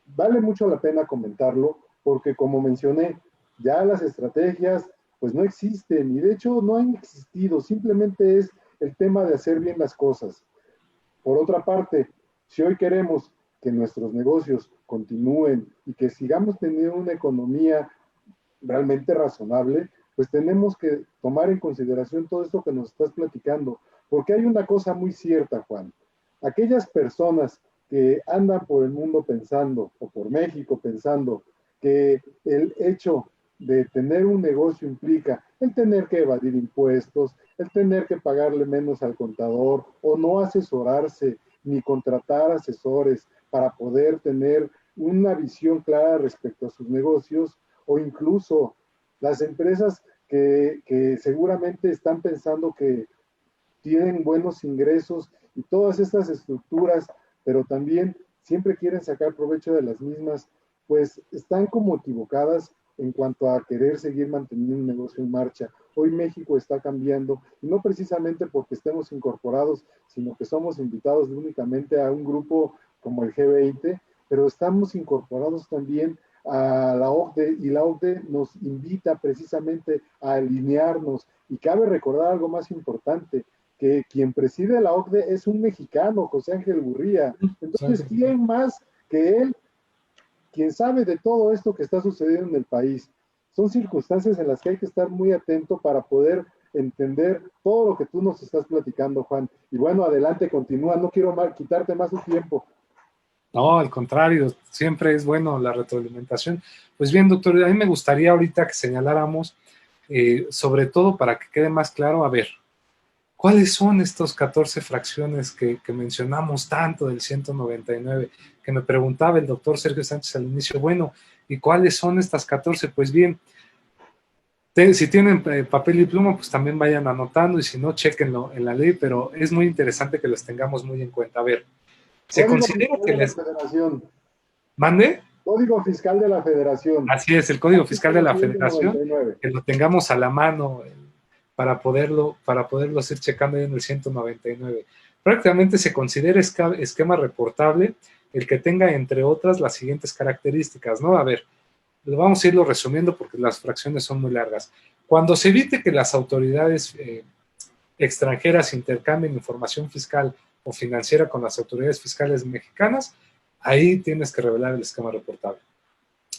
vale mucho la pena comentarlo porque, como mencioné, ya las estrategias pues no existen y de hecho no han existido, simplemente es el tema de hacer bien las cosas. Por otra parte, si hoy queremos que nuestros negocios continúen y que sigamos teniendo una economía realmente razonable, pues tenemos que tomar en consideración todo esto que nos estás platicando, porque hay una cosa muy cierta, Juan. Aquellas personas que andan por el mundo pensando, o por México pensando, que el hecho de tener un negocio implica el tener que evadir impuestos, el tener que pagarle menos al contador o no asesorarse ni contratar asesores para poder tener una visión clara respecto a sus negocios, o incluso las empresas que seguramente están pensando que tienen buenos ingresos y todas estas estructuras, pero también siempre quieren sacar provecho de las mismas, pues están como equivocadas en cuanto a querer seguir manteniendo un negocio en marcha. Hoy México está cambiando, y no precisamente porque estemos incorporados, sino que somos invitados únicamente a un grupo como el G20, pero estamos incorporados también a la OCDE, y la OCDE nos invita precisamente a alinearnos. Y cabe recordar algo más importante, que quien preside la OCDE es un mexicano, José Ángel Gurría. Entonces, ¿quién más que él, quien sabe de todo esto que está sucediendo en el país? Son circunstancias en las que hay que estar muy atento para poder entender todo lo que tú nos estás platicando, Juan. Y bueno, adelante, continúa, no quiero quitarte más tu tiempo. No, al contrario, siempre es bueno la retroalimentación. Pues bien, doctor, a mí me gustaría ahorita que señaláramos, sobre todo para que quede más claro, a ver, ¿cuáles son estos 14 fracciones que mencionamos tanto del 199? Que me preguntaba el doctor Sergio Sánchez al inicio, bueno, ¿y cuáles son estas 14? Pues bien, si tienen papel y pluma, pues también vayan anotando, y si no, chéquenlo en la ley, pero es muy interesante que los tengamos muy en cuenta. A ver, se Código considera Fiscal que de la les... Federación. ¿Mande? Código Fiscal de la Federación. Así es, el Código Fiscal de la Federación, 199. que lo tengamos a la mano para poderlo ir checando ahí en el 199. Prácticamente se considera esquema reportable el que tenga, entre otras, las siguientes características, ¿no? A ver, vamos a irlo resumiendo porque las fracciones son muy largas. Cuando se evite que las autoridades extranjeras intercambien información fiscal o financiera con las autoridades fiscales mexicanas, ahí tienes que revelar el esquema reportable.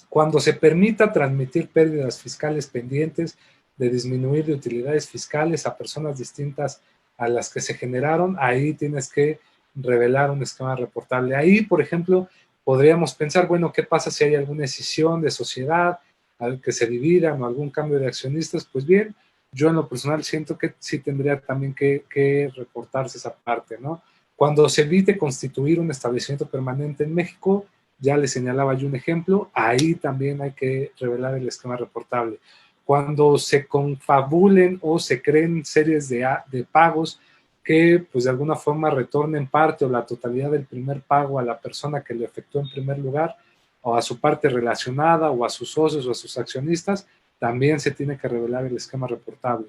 Cuando se permita transmitir pérdidas fiscales pendientes de disminuir de utilidades fiscales a personas distintas a las que se generaron, ahí tienes que revelar un esquema reportable. Ahí, por ejemplo, podríamos pensar, bueno, ¿qué pasa si hay alguna escisión de sociedad, que se dividan o algún cambio de accionistas? Pues bien, yo en lo personal siento que sí tendría también que reportarse esa parte, ¿no? Cuando se evite constituir un establecimiento permanente en México, ya les señalaba yo un ejemplo, ahí también hay que revelar el esquema reportable. Cuando se confabulen o se creen series de pagos que pues de alguna forma retornen parte o la totalidad del primer pago a la persona que lo efectuó en primer lugar, o a su parte relacionada, o a sus socios o a sus accionistas, también se tiene que revelar el esquema reportable.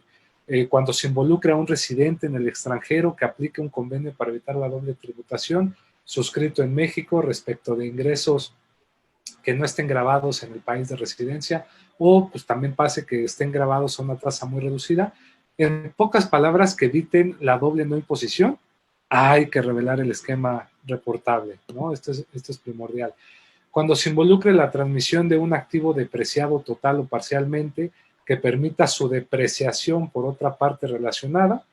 Cuando se involucre a un residente en el extranjero que aplique un convenio para evitar la doble tributación, suscrito en México respecto de ingresos que no estén grabados en el país de residencia, o pues también pase que estén grabados a una tasa muy reducida. En pocas palabras, que eviten la doble no imposición, hay que revelar el esquema reportable, ¿no? Esto es primordial. Cuando se involucre la transmisión de un activo depreciado total o parcialmente que permita su depreciación por otra parte relacionada,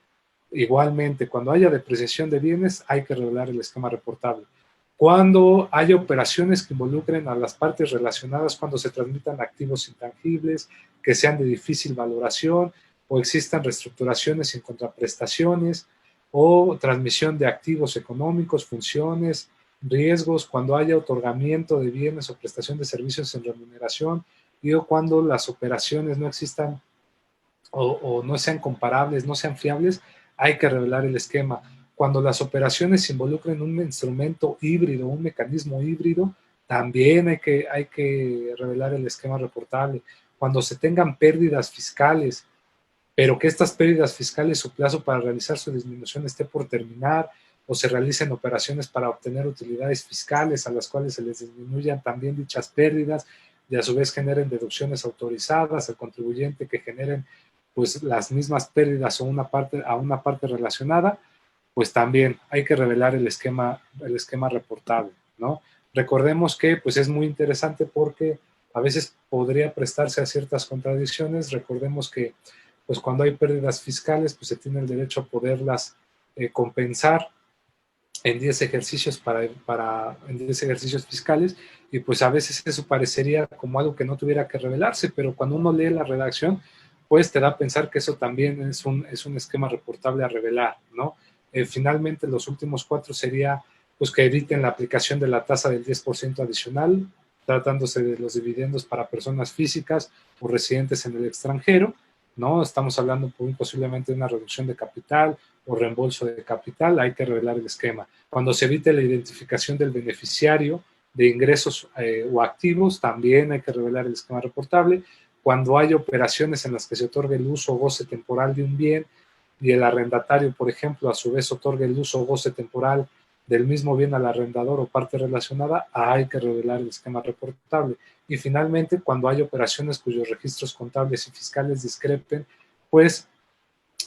igualmente, cuando haya depreciación de bienes, hay que revelar el esquema reportable. Cuando haya operaciones que involucren a las partes relacionadas, cuando se transmitan activos intangibles que sean de difícil valoración, o existan reestructuraciones sin contraprestaciones, o transmisión de activos económicos, funciones, riesgos, cuando haya otorgamiento de bienes o prestación de servicios en remuneración, y o cuando las operaciones no existan o no sean comparables, no sean fiables, hay que revelar el esquema. Cuando las operaciones involucren un instrumento híbrido, un mecanismo híbrido, también hay que revelar el esquema reportable. Cuando se tengan pérdidas fiscales, pero que estas pérdidas fiscales, su plazo para realizar su disminución esté por terminar, o se realicen operaciones para obtener utilidades fiscales a las cuales se les disminuyan también dichas pérdidas, y a su vez generen deducciones autorizadas al contribuyente que generen pues las mismas pérdidas o a una parte relacionada, pues también hay que revelar el esquema reportable, ¿no? Recordemos que pues es muy interesante porque a veces podría prestarse a ciertas contradicciones. Recordemos que pues cuando hay pérdidas fiscales, pues se tiene el derecho a poderlas compensar en 10 ejercicios en 10 ejercicios fiscales, y pues a veces eso parecería como algo que no tuviera que revelarse, pero cuando uno lee la redacción, pues te da a pensar que eso también es un esquema reportable a revelar, ¿no? Finalmente, los últimos 4 sería pues que eviten la aplicación de la tasa del 10% adicional, tratándose de los dividendos para personas físicas o residentes en el extranjero, ¿no? Estamos hablando muy posiblemente de una reducción de capital o reembolso de capital, hay que revelar el esquema. Cuando se evite la identificación del beneficiario de ingresos o activos, también hay que revelar el esquema reportable. Cuando hay operaciones en las que se otorga el uso o goce temporal de un bien y el arrendatario, por ejemplo, a su vez otorga el uso o goce temporal del mismo bien al arrendador o parte relacionada, hay que revelar el esquema reportable. Y finalmente, cuando hay operaciones cuyos registros contables y fiscales discrepen, pues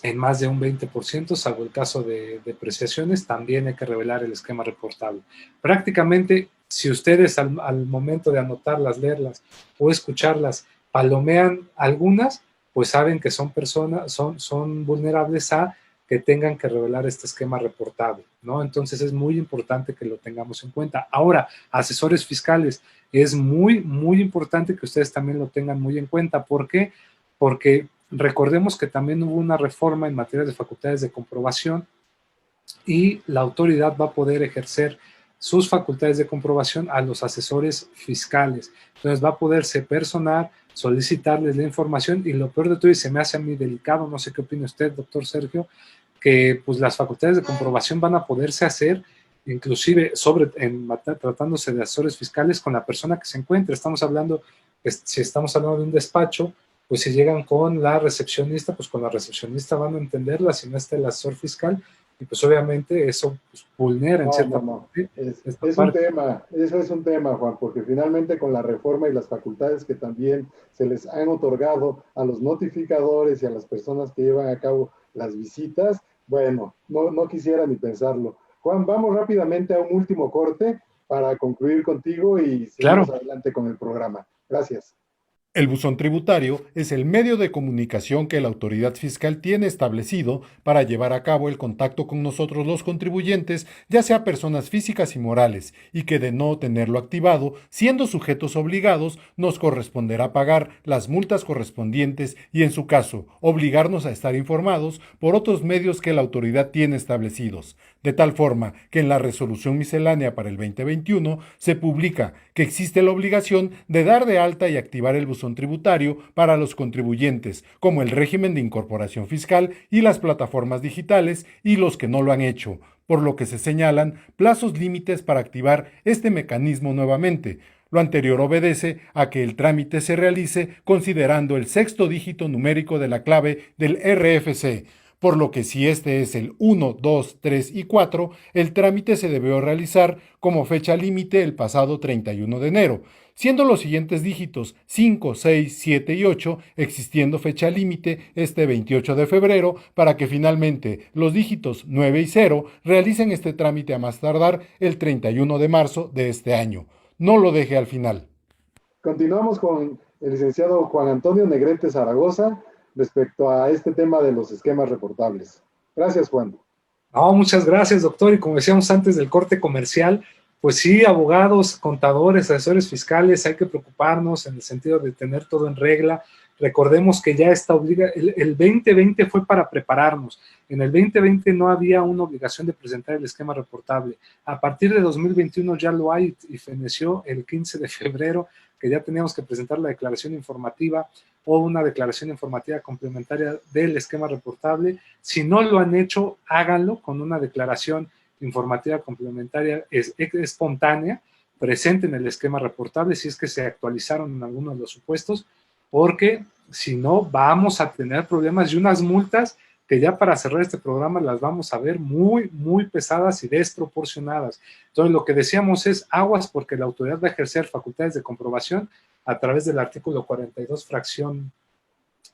en más de un 20%, salvo el caso de depreciaciones, también hay que revelar el esquema reportable. Prácticamente, si ustedes al momento de anotarlas, leerlas o escucharlas, palomean algunas, pues saben que son personas, son vulnerables a que tengan que revelar este esquema reportable, ¿no? Entonces es muy importante que lo tengamos en cuenta. Ahora, asesores fiscales, es muy importante que ustedes también lo tengan muy en cuenta. ¿Por qué? Porque recordemos que también hubo una reforma en materia de facultades de comprobación y la autoridad va a poder ejercer sus facultades de comprobación a los asesores fiscales. Entonces va a poderse personar, solicitarles la información y lo peor de todo, y se me hace a mí delicado, no sé qué opina usted, doctor Sergio, que pues las facultades de comprobación van a poderse hacer inclusive tratándose de asesores fiscales con la persona que se encuentre. Estamos hablando, si estamos hablando de un despacho, pues si llegan con la recepcionista, pues con la recepcionista van a entenderla, si no está el asesor fiscal, y pues obviamente eso pues, vulnera en cierta parte. Es un tema, eso es un tema, Juan, porque finalmente con la reforma y las facultades que también se les han otorgado a los notificadores y a las personas que llevan a cabo las visitas, bueno, no quisiera ni pensarlo. Juan, vamos rápidamente a un último corte para concluir contigo y seguimos adelante con el programa. Gracias. El buzón tributario es el medio de comunicación que la autoridad fiscal tiene establecido para llevar a cabo el contacto con nosotros los contribuyentes, ya sea personas físicas y morales, y que de no tenerlo activado, siendo sujetos obligados, nos corresponderá pagar las multas correspondientes y, en su caso, obligarnos a estar informados por otros medios que la autoridad tiene establecidos. De tal forma que en la resolución miscelánea para el 2021 se publica que existe la obligación de dar de alta y activar el buzón tributario para los contribuyentes, como el régimen de incorporación fiscal y las plataformas digitales, y los que no lo han hecho, por lo que se señalan plazos límites para activar este mecanismo nuevamente. Lo anterior obedece a que el trámite se realice considerando el sexto dígito numérico de la clave del RFC, por lo que si este es el 1, 2, 3 y 4, el trámite se debió realizar como fecha límite el pasado 31 de enero, siendo los siguientes dígitos 5, 6, 7 y 8, existiendo fecha límite este 28 de febrero, para que finalmente los dígitos 9 y 0 realicen este trámite a más tardar el 31 de marzo de este año. No lo deje al final. Continuamos con el licenciado Juan Antonio Negrete Zaragoza respecto a este tema de los esquemas reportables. Gracias, Juan. No, muchas gracias, doctor. Y como decíamos antes del corte comercial, pues sí, abogados, contadores, asesores fiscales, hay que preocuparnos en el sentido de tener todo en regla. Recordemos que ya está el 2020 fue para prepararnos. En el 2020 no había una obligación de presentar el esquema reportable. A partir de 2021 ya lo hay y feneció el 15 de febrero que ya teníamos que presentar la declaración informativa o una declaración informativa complementaria del esquema reportable. Si no lo han hecho, háganlo con una declaración informativa complementaria espontánea, presenten el esquema reportable si es que se actualizaron en algunos de los supuestos, porque si no vamos a tener problemas y unas multas que ya para cerrar este programa las vamos a ver muy pesadas y desproporcionadas. Entonces lo que decíamos es aguas, porque la autoridad va a ejercer facultades de comprobación a través del artículo 42, fracción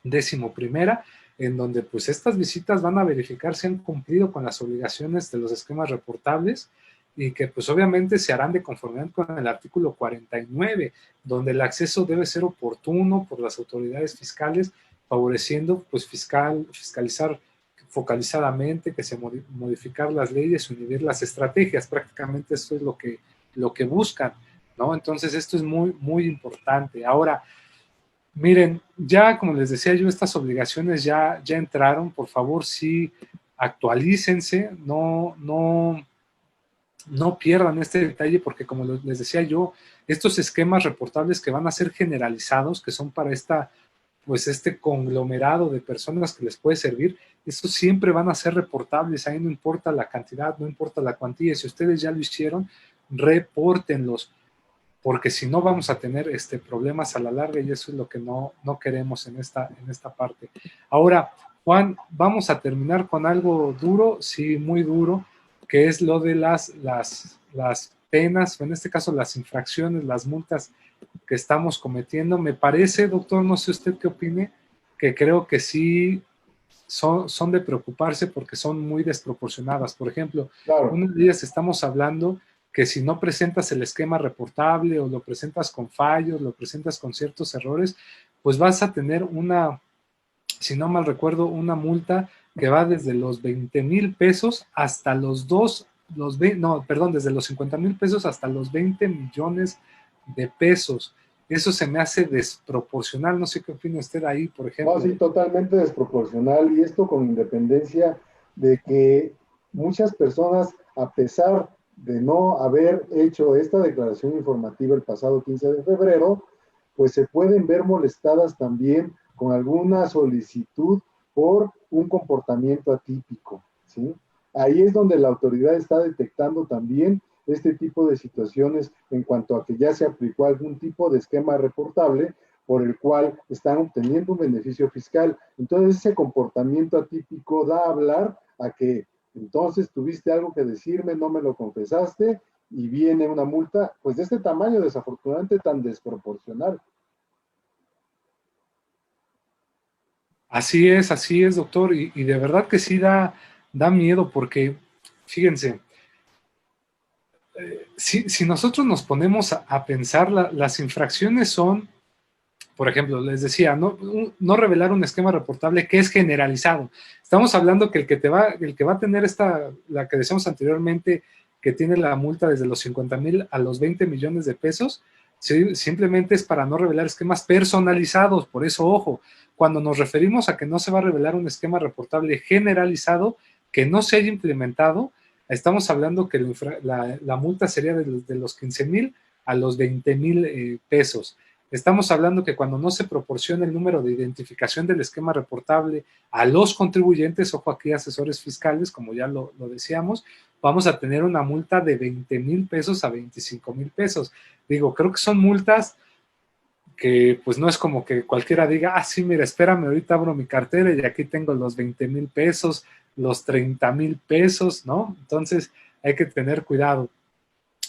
11ª, en donde pues estas visitas van a verificar si han cumplido con las obligaciones de los esquemas reportables y que pues obviamente se harán de conformidad con el artículo 49, donde el acceso debe ser oportuno por las autoridades fiscales, favoreciendo pues fiscalizar focalizadamente, que se modificar las leyes, unir las estrategias. Prácticamente esto es lo que buscan, ¿no? Entonces esto es muy importante. Ahora, miren, ya como les decía yo, estas obligaciones ya entraron. Por favor, sí, actualícense, no pierdan este detalle, porque como les decía yo, estos esquemas reportables que van a ser generalizados, que son para esta pues este conglomerado de personas que les puede servir, estos siempre van a ser reportables, ahí no importa la cantidad, no importa la cuantía, si ustedes ya lo hicieron, repórtenlos, porque si no vamos a tener problemas a la larga y eso es lo que no queremos en esta parte. Ahora, Juan, vamos a terminar con algo duro, sí, muy duro, que es lo de las penas, o en este caso las infracciones, las multas que estamos cometiendo. Me parece, doctor, no sé usted qué opine, que creo que sí son de preocuparse porque son muy desproporcionadas. Por ejemplo, Claro. una de ellas estamos hablando que si no presentas el esquema reportable o lo presentas con fallos, lo presentas con ciertos errores, pues vas a tener si no mal recuerdo, una multa que va desde los 20,000 pesos hasta desde los 50,000 pesos hasta los 20 millones de pesos. Eso se me hace desproporcional. No sé qué opina usted ahí, por No, ejemplo. sí, totalmente desproporcional, y esto con independencia de que muchas personas, a pesar de no haber hecho esta declaración informativa el pasado 15 de febrero, pues se pueden ver molestadas también con alguna solicitud por un comportamiento atípico, ¿sí? Ahí es donde la autoridad está detectando también este tipo de situaciones en cuanto a que ya se aplicó algún tipo de esquema reportable por el cual están obteniendo un beneficio fiscal. Entonces ese comportamiento atípico da a hablar a que entonces tuviste algo que decirme, no me lo confesaste, y viene una multa pues de este tamaño, desafortunadamente tan desproporcional. Así es, doctor, y de verdad que sí da miedo porque, fíjense, si nosotros nos ponemos a pensar, las infracciones son, por ejemplo, les decía, no revelar un esquema reportable que es generalizado. Estamos hablando que el que va a tener la que decíamos anteriormente, que tiene la multa desde los 50,000 a los 20 millones de pesos, simplemente es para no revelar esquemas personalizados. Por eso, ojo, cuando nos referimos a que no se va a revelar un esquema reportable generalizado que no se haya implementado, estamos hablando que la multa sería de los 15,000 a los 20,000 pesos. Estamos hablando que cuando no se proporciona el número de identificación del esquema reportable a los contribuyentes, ojo aquí asesores fiscales, como ya lo decíamos, vamos a tener una multa de 20,000 pesos a 25,000 pesos. Digo, creo que son multas que pues no es como que cualquiera diga, sí, mira, espérame, ahorita abro mi cartera y aquí tengo los 20,000 pesos, los 30,000 pesos, ¿no? Entonces hay que tener cuidado.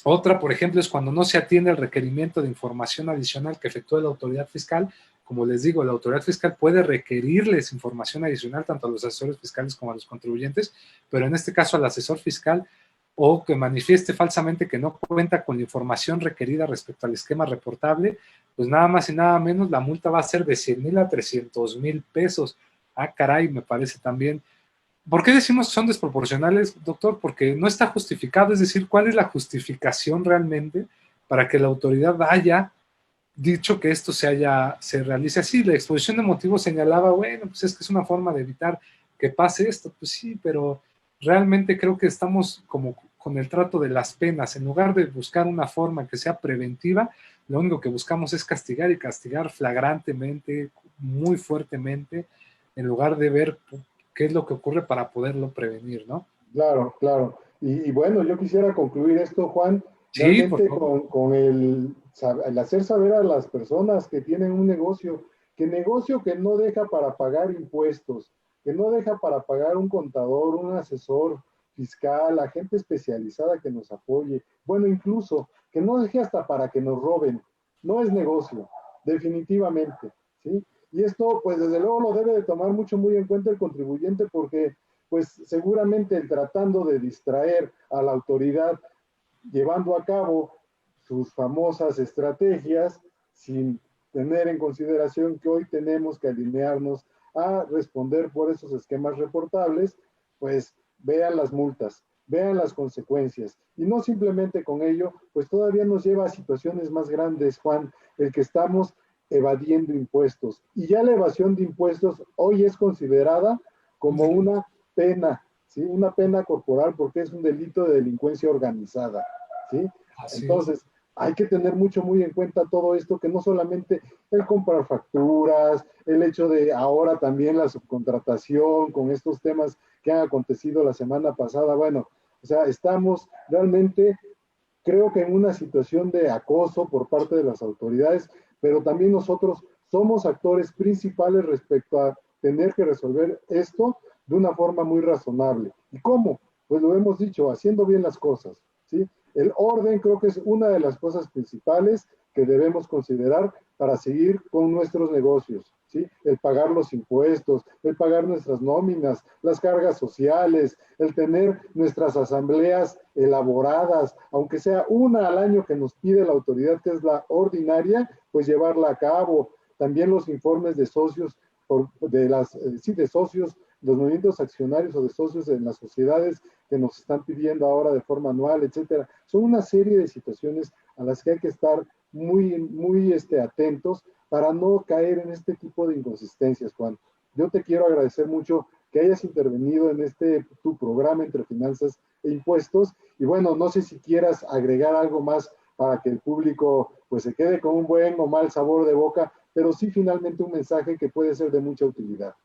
Otra, por ejemplo, es cuando no se atiende el requerimiento de información adicional que efectúa la autoridad fiscal. Como les digo, la autoridad fiscal puede requerirles información adicional tanto a los asesores fiscales como a los contribuyentes, pero en este caso al asesor fiscal, o que manifieste falsamente que no cuenta con la información requerida respecto al esquema reportable, pues nada más y nada menos la multa va a ser de 100,000 a 300,000 pesos. Ah, caray, me parece también. ¿Por qué decimos que son desproporcionales, doctor? Porque no está justificado, es decir, ¿cuál es la justificación realmente para que la autoridad haya dicho que esto se realice así? La exposición de motivos señalaba, bueno, pues es que es una forma de evitar que pase esto, pues sí, pero realmente creo que estamos como con el trato de las penas, en lugar de buscar una forma que sea preventiva, lo único que buscamos es castigar y castigar flagrantemente, muy fuertemente, en lugar de ver qué es lo que ocurre para poderlo prevenir, ¿no? Claro, claro. Y bueno, yo quisiera concluir esto, Juan, Sí, por realmente favor. con el hacer saber a las personas que tienen un negocio que no deja para pagar impuestos, que no deja para pagar un contador, un asesor fiscal, agente especializada que nos apoye, bueno, incluso que no deje hasta para que nos roben, no es negocio, definitivamente, ¿sí? Y esto, pues desde luego lo debe de tomar mucho, muy en cuenta el contribuyente, porque pues seguramente tratando de distraer a la autoridad, llevando a cabo sus famosas estrategias, sin tener en consideración que hoy tenemos que alinearnos a responder por esos esquemas reportables, pues vean las multas, vean las consecuencias. Y no simplemente con ello, pues todavía nos lleva a situaciones más grandes, Juan, el que estamos evadiendo impuestos. Y ya la evasión de impuestos hoy es considerada como una pena, ¿sí? Una pena corporal, porque es un delito de delincuencia organizada, ¿sí? Así es. Entonces, hay que tener muy en cuenta todo esto, que no solamente el comprar facturas, el hecho de ahora también la subcontratación con estos temas que han acontecido la semana pasada. Bueno, o sea, estamos realmente, creo que en una situación de acoso por parte de las autoridades, pero también nosotros somos actores principales respecto a tener que resolver esto de una forma muy razonable. ¿Y cómo? Pues lo hemos dicho, haciendo bien las cosas, ¿sí? El orden creo que es una de las cosas principales que debemos considerar para seguir con nuestros negocios, ¿sí? El pagar los impuestos, el pagar nuestras nóminas, las cargas sociales, el tener nuestras asambleas elaboradas, aunque sea una al año que nos pide la autoridad, que es la ordinaria, pues llevarla a cabo. También los informes de socios, de socios, los movimientos accionarios o de socios en las sociedades que nos están pidiendo ahora de forma anual, etcétera. Son una serie de situaciones a las que hay que estar muy atentos para no caer en este tipo de inconsistencias, Juan. Yo te quiero agradecer mucho que hayas intervenido en tu programa entre finanzas e impuestos. Y bueno, no sé si quieras agregar algo más para que el público pues se quede con un buen o mal sabor de boca, pero sí finalmente un mensaje que puede ser de mucha utilidad.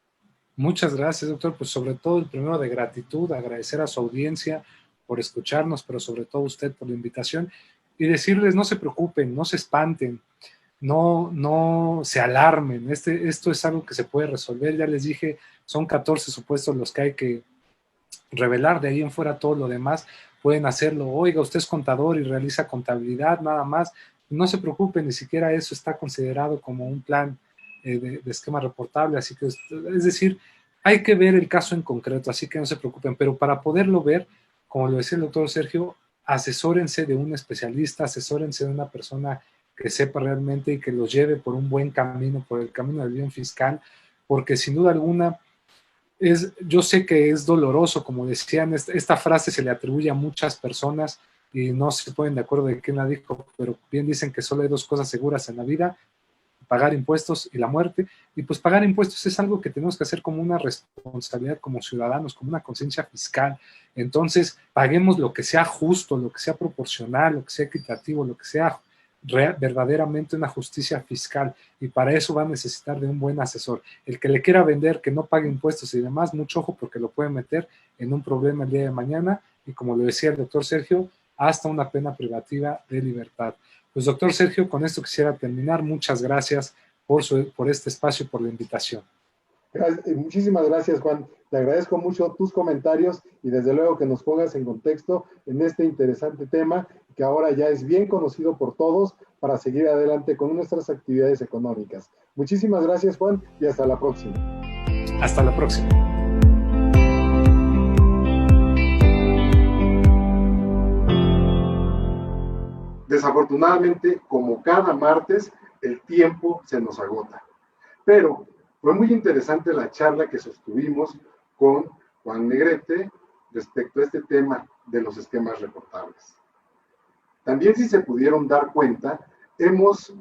Muchas gracias, doctor. Pues sobre todo el primero de gratitud, agradecer a su audiencia por escucharnos, pero sobre todo a usted por la invitación y decirles no se preocupen, no se espanten, no se alarmen. Esto es algo que se puede resolver. Ya les dije, son 14 supuestos los que hay que revelar. De ahí en fuera todo lo demás pueden hacerlo. Oiga, usted es contador y realiza contabilidad nada más. No se preocupen, ni siquiera eso está considerado como un plan de esquema reportable, así que es decir, hay que ver el caso en concreto, así que no se preocupen, pero para poderlo ver, como lo decía el doctor Sergio, asesórense de un especialista, asesórense de una persona que sepa realmente y que los lleve por un buen camino, por el camino del bien fiscal, porque sin duda alguna yo sé que es doloroso, como decían, esta frase se le atribuye a muchas personas y no se ponen de acuerdo de quién la dijo, pero bien dicen que solo hay dos cosas seguras en la vida: pagar impuestos y la muerte. Y pues pagar impuestos es algo que tenemos que hacer como una responsabilidad como ciudadanos, como una conciencia fiscal. Entonces, paguemos lo que sea justo, lo que sea proporcional, lo que sea equitativo, lo que sea verdaderamente una justicia fiscal, y para eso va a necesitar de un buen asesor. El que le quiera vender que no pague impuestos y demás, mucho ojo, porque lo puede meter en un problema el día de mañana, y como lo decía el doctor Sergio, hasta una pena privativa de libertad. Pues doctor Sergio, con esto quisiera terminar. Muchas gracias por este espacio y por la invitación. Muchísimas gracias, Juan. Te agradezco mucho tus comentarios y desde luego que nos pongas en contexto en este interesante tema que ahora ya es bien conocido por todos para seguir adelante con nuestras actividades económicas. Muchísimas gracias, Juan, y hasta la próxima. Hasta la próxima. Desafortunadamente, como cada martes, el tiempo se nos agota. Pero fue muy interesante la charla que sostuvimos con Juan Negrete respecto a este tema de los esquemas reportables. También, si se pudieron dar cuenta, hemos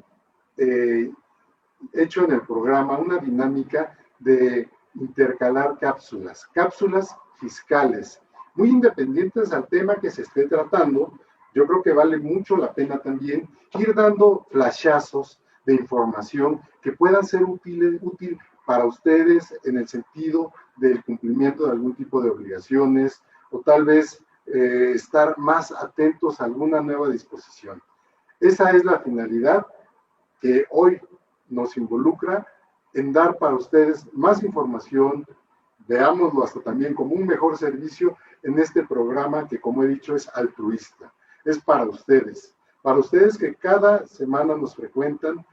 hecho en el programa una dinámica de intercalar cápsulas fiscales, muy independientes al tema que se esté tratando. Yo creo que vale mucho la pena también ir dando flashazos de información que puedan ser útil para ustedes en el sentido del cumplimiento de algún tipo de obligaciones o tal vez estar más atentos a alguna nueva disposición. Esa es la finalidad que hoy nos involucra en dar para ustedes más información, veámoslo hasta también como un mejor servicio en este programa que, como he dicho, es altruista. Es para ustedes que cada semana nos frecuentan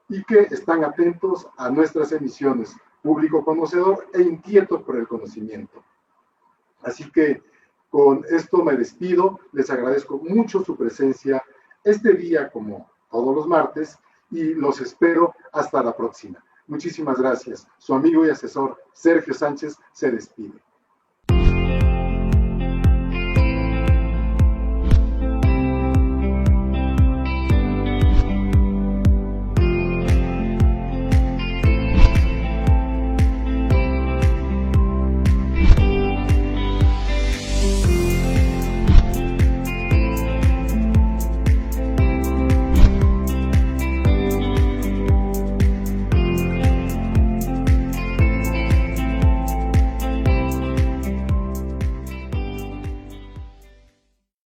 y que están atentos a nuestras emisiones, público conocedor e inquieto por el conocimiento. Así que con esto me despido, les agradezco mucho su presencia este día como todos los martes y los espero hasta la próxima. Muchísimas gracias. Su amigo y asesor Sergio Sánchez se despide.